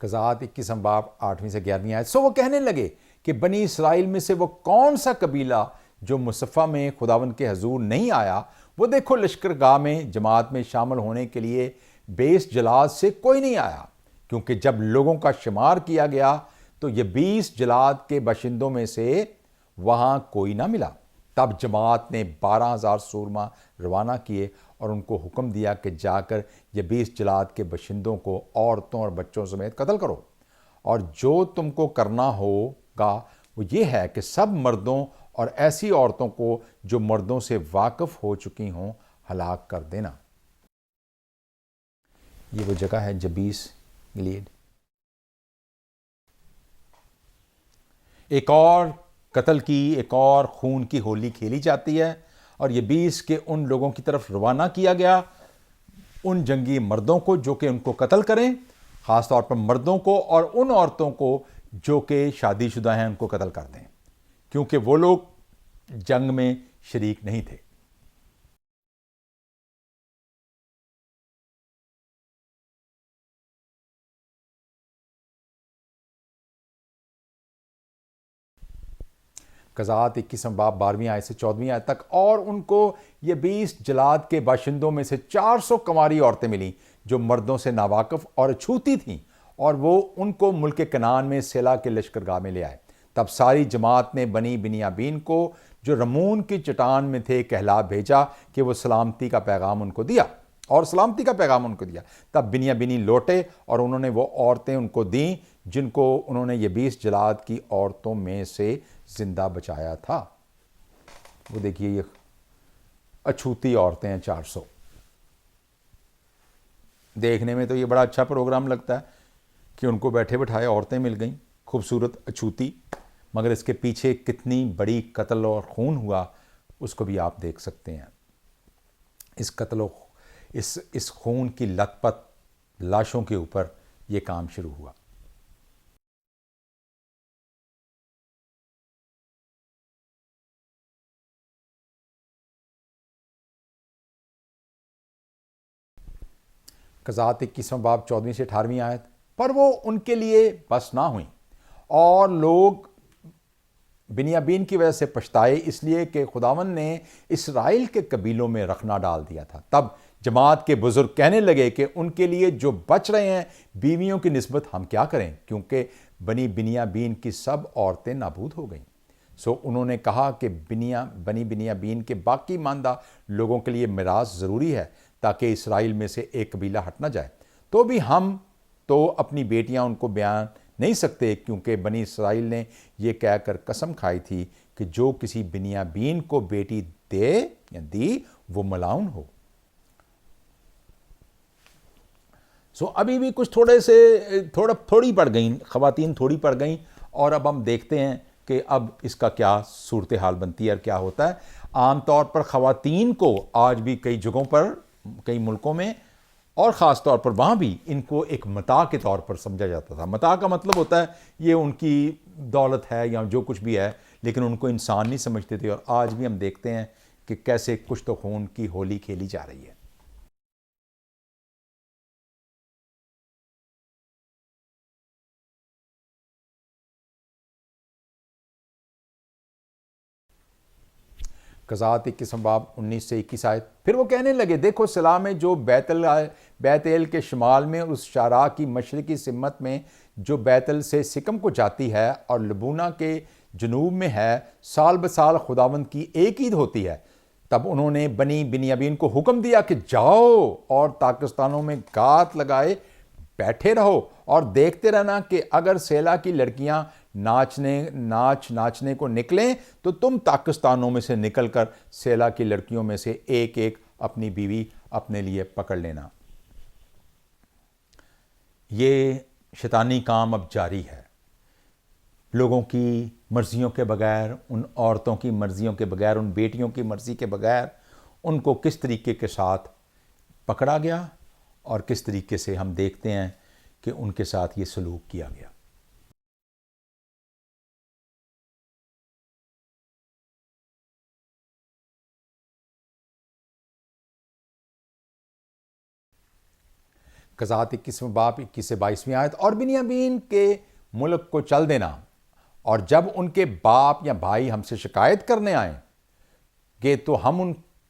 कज़ात 21 बाब 8वीं से 11वीं आयत। सो वो कहने लगे कि बनी इसराइल में से वो कौन सा कबीला जो मुसफ़ा में खुदावन के हजूर नहीं आया, वो देखो लश्करगाह में जमात में शामिल होने के लिए बेस जलाद से कोई नहीं आया, क्योंकि जब लोगों का शुमार किया गया तो ये 20 जलाद के बाशिंदों में से वहां कोई ना मिला। तब जमात ने 12,000 सूरमा रवाना किए और उनको हुक्म दिया कि जाकर ये 20 जलाद के बाशिंदों को औरतों और बच्चों समेत कत्ल करो, और जो तुमको करना होगा वो ये है कि सब मर्दों और ऐसी औरतों को जो मर्दों से वाकिफ हो चुकी हों हलाक कर देना। ये वो जगह है जबीस गिलीड। एक और कत्ल की, एक और खून की होली खेली जाती है, और ये 20 के उन लोगों की तरफ रवाना किया गया, उन जंगी मर्दों को जो कि उनको कत्ल करें, ख़ास तौर पर मर्दों को, और उन औरतों को जो कि शादीशुदा हैं उनको कत्ल कर दें, क्योंकि वो लोग जंग में शरीक नहीं थे। कज़ात 21 बाब 12वीं आयत से 14वीं आयत तक। और उनको ये 20 जलाद के बाशिंदों में से 400 कंवारी औरतें मिलीं जो मर्दों से नावाकिफ और अछूती थीं, और वो उनको मुल्क कनान में सेला के लश्करगाह में ले आए। तब सारी जमात ने बनी बिन्यामीन को जो रमून की चट्टान में थे कहला भेजा कि वो सलामती का पैगाम उनको दिया, और सलामती का पैगाम उनको दिया। तब बिन्यामीनी लौटे और उन्होंने वो औरतें उनको दी जिनको उन्होंने ये 20 जलाद की औरतों में से जिंदा बचाया था। वो देखिए ये अछूती औरतें हैं 400। देखने में तो ये बड़ा अच्छा प्रोग्राम लगता है कि उनको बैठे बैठाए औरतें मिल गईं, खूबसूरत अछूती, मगर इसके पीछे कितनी बड़ी कत्ल और खून हुआ उसको भी आप देख सकते हैं। इस कत्ल इस खून की लथपथ लाशों के ऊपर ये काम शुरू हुआ। कज़ात 21 बाब 14वीं से 18वीं आयत। पर वो उनके लिए बस ना हुई, और लोग बिन्यामीन की वजह से पछताए, इसलिए कि खुदावन ने इसराइल के कबीलों में रखना डाल दिया था। तब जमात के बुजुर्ग कहने लगे कि उनके लिए जो बच रहे हैं बीवियों की निस्बत हम क्या करें, क्योंकि बनी बिन्यामीन की सब औरतें नाबूद हो गईं। सो उन्होंने कहा कि बनी बिन्यामीन के बाकी मानदा लोगों के लिए मिरास ज़रूरी है, ताकि इसराइल में से एक कबीला हट ना जाए। तो भी हम तो अपनी बेटियां उनको बयान नहीं सकते, क्योंकि बनी इसराइल ने यह कहकर कसम खाई थी कि जो किसी बिन्यामीन को बेटी दे या दी वो मलाउन हो। सो अभी भी कुछ थोड़ी पड़ गई, ख़वातीन थोड़ी पड़ गई, और अब हम देखते हैं कि अब इसका क्या सूरत हाल बनती है और क्या होता है। आमतौर पर ख़वातीन को आज भी कई जगहों पर, कई मुल्कों में, और ख़ास तौर पर वहाँ भी इनको एक मता के तौर पर समझा जाता था। मता का मतलब होता है ये उनकी दौलत है या जो कुछ भी है, लेकिन उनको इंसान नहीं समझते थे। और आज भी हम देखते हैं कि कैसे कुछ तो खून की होली खेली जा रही है। कज़ात 21 बाब 19 से 21 आयत। फिर वो कहने लगे, देखो सलाह में जो बैतल के शुमाल में उस शारा की मशरकी सिमत में जो बैतल से सिकम को जाती है और लबूना के जनूब में है, साल ब साल खुदावंद की एक ईद होती है। तब उन्होंने बनी बिन्यामीन को हुक्म दिया कि जाओ और पाकिस्तानों में घात लगाए बैठे रहो और देखते रहना कि अगर सेला की लड़कियां नाचने को निकलें तो तुम पाकिस्तानों में से निकलकर सेला की लड़कियों में से एक एक अपनी बीवी अपने लिए पकड़ लेना। ये शैतानी काम अब जारी है। लोगों की मर्जियों के बगैर, उन औरतों की मर्जियों के बगैर, उन बेटियों की मर्जी के बगैर उनको किस तरीके के साथ पकड़ा गया और किस तरीके से हम देखते हैं कि उनके साथ ये सलूक किया गया। कज़ात 21वें बाब 21 से 22वीं आयत, और बिन्यामीन के मुल्क को चल देना, और जब उनके बाप या भाई हमसे शिकायत करने आए कि तो हम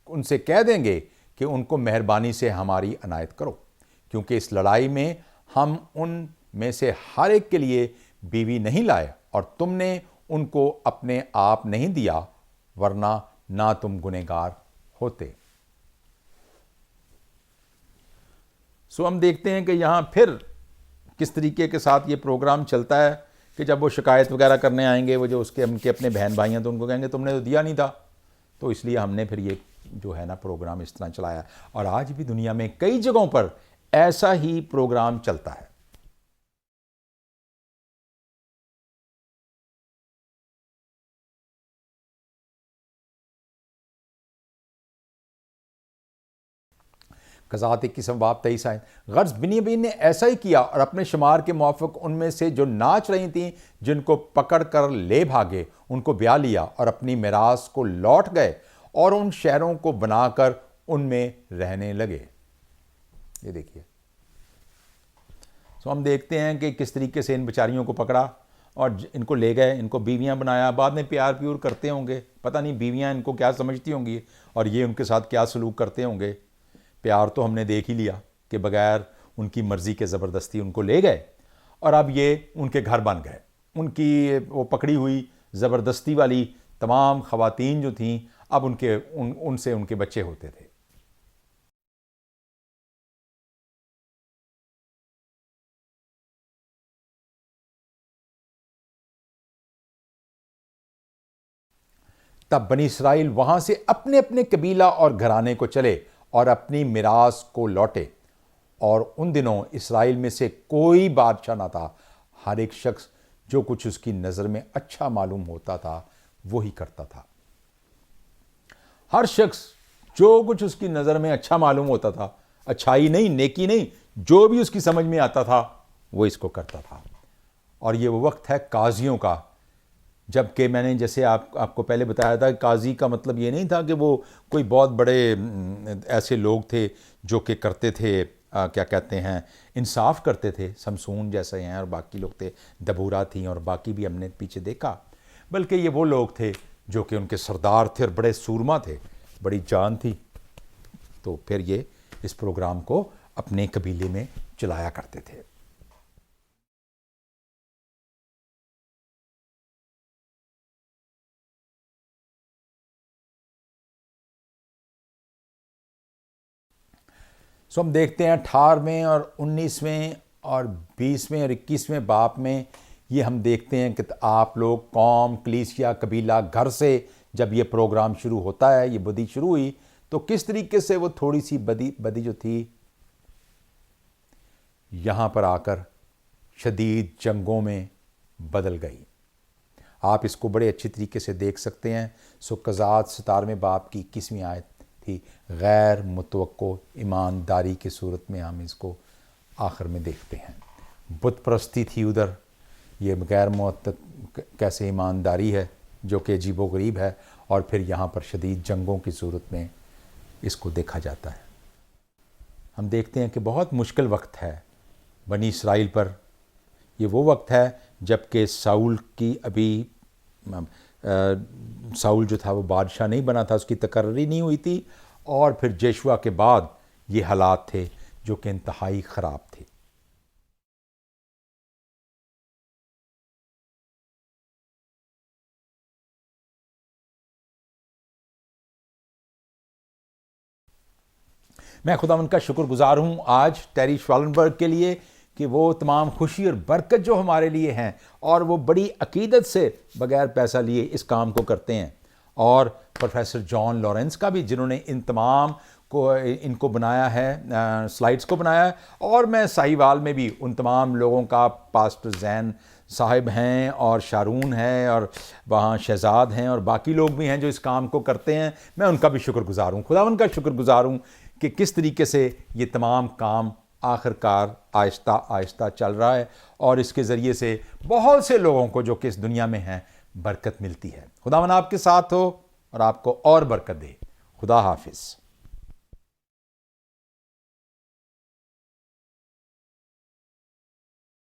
उनसे कह देंगे कि उनको मेहरबानी से हमारी अनायत करो, क्योंकि इस लड़ाई में हम उन में से हर एक के लिए बीवी नहीं लाए और तुमने उनको अपने आप नहीं दिया, वरना ना तुम गुनहगार होते। सो हम देखते हैं कि यहाँ फिर किस तरीके के साथ ये प्रोग्राम चलता है कि जब वो शिकायत वगैरह करने आएंगे, वो जो उसके उनके अपने बहन भाई हैं, तो उनको कहेंगे तुमने तो दिया नहीं था, तो इसलिए हमने फिर ये जो है ना प्रोग्राम इस तरह चलाया। और आज भी दुनिया में कई जगहों पर ऐसा ही प्रोग्राम चलता है। कज़ात 21 बाब 23 आयत, गर्ज बिन्यामीन ने ऐसा ही किया और अपने शुमार के मुआफ़िक उनमें से जो नाच रही थीं, जिनको पकड़ कर ले भागे, उनको ब्याह लिया और अपनी मिरास को लौट गए और उन शहरों को बनाकर उनमें रहने लगे। ये देखिए, तो हम देखते हैं कि किस तरीके से इन बेचारियों को पकड़ा और इनको ले गए, इनको बीवियां बनाया। बाद में प्यार प्यूर करते होंगे, पता नहीं बीवियां इनको क्या समझती होंगी और ये उनके साथ क्या सलूक करते होंगे। प्यार तो हमने देख ही लिया कि बगैर उनकी मर्ज़ी के ज़बरदस्ती उनको ले गए और अब ये उनके घर बन गए। उनकी वो पकड़ी हुई ज़बरदस्ती वाली तमाम ख़वातीन जो थीं, अब उनसे उनके बच्चे होते थे। तब बनी इसराइल वहां से अपने अपने कबीला और घराने को चले और अपनी मिरास को लौटे, और उन दिनों इसराइल में से कोई बादशाह ना था। हर एक शख्स जो कुछ उसकी नज़र में अच्छा मालूम होता था वही करता था। हर शख्स जो कुछ उसकी नज़र में अच्छा मालूम होता था, अच्छाई नहीं, नेकी नहीं, जो भी उसकी समझ में आता था वो इसको करता था। और ये वो वक्त है काजियों का, जबकि मैंने जैसे आपको पहले बताया था, काजी का मतलब ये नहीं था कि वो कोई बहुत बड़े ऐसे लोग थे जो कि करते थे, क्या कहते हैं, इंसाफ करते थे। समसून जैसे हैं और बाकी लोग थे, दबूरा थी और बाकी भी हमने पीछे देखा। बल्कि ये वो लोग थे जो कि उनके सरदार थे और बड़े सूरमा थे, बड़ी जान थी। तो फिर ये इस प्रोग्राम को अपने कबीले में चलाया करते थे। सो हम देखते हैं 18वें और 19वें और 20वें और 21वें बाब में ये हम देखते हैं कि आप लोग कौम, कलीसिया, कबीला, घर से जब ये प्रोग्राम शुरू होता है, ये बदी शुरू हुई, तो किस तरीके से वो थोड़ी सी बदी जो थी यहाँ पर आकर शदीद जंगों में बदल गई। आप इसको बड़े अच्छी तरीके से देख सकते हैं। सो कज़ात 17वें बाब की 21वीं आयत थी, गैर मुतवक्को ईमानदारी की सूरत में हम इसको आखिर में देखते हैं। बुत परस्ती थी उधर, ये गैर मुतवक्को कैसे ईमानदारी है जो कि अजीबो गरीब है, और फिर यहाँ पर शदीद जंगों की सूरत में इसको देखा जाता है। हम देखते हैं कि बहुत मुश्किल वक्त है बनी इसराइल पर। ये वो वक्त है जबकि साउल की अभी साउल जो था वो बादशाह नहीं बना था, उसकी तकर्री नहीं हुई थी, और फिर यहोशू के बाद ये हालात थे जो कि इंतहाई ख़राब थे। मैं खुदावंद का शुक्रगुजार हूँ आज टेरी श्वालनबर्ग के लिए कि वो तमाम खुशी और बरकत जो हमारे लिए हैं और वो बड़ी अकीदत से बगैर पैसा लिए इस काम को करते हैं। और प्रोफेसर जॉन लॉरेंस का भी, जिन्होंने इन तमाम को इनको बनाया है, स्लाइड्स को बनाया है। और मैं साहिवाल में भी उन तमाम लोगों का, पास्टर जैन साहिब हैं और शारून है और वहाँ शहजाद हैं और बाकी लोग भी हैं जो इस काम को करते हैं, मैं उनका भी शुक्रगुजार हूँ। खुदावंद का शुक्रगुजार हूँ कि किस तरीके से ये तमाम काम आखिरकार आहिस्ता आहिस्ता चल रहा है और इसके ज़रिए से बहुत से लोगों को जो कि इस दुनिया में हैं बरकत मिलती है। खुदावंद आपके साथ हो और आपको और बरकत दे। खुदा हाफिज़।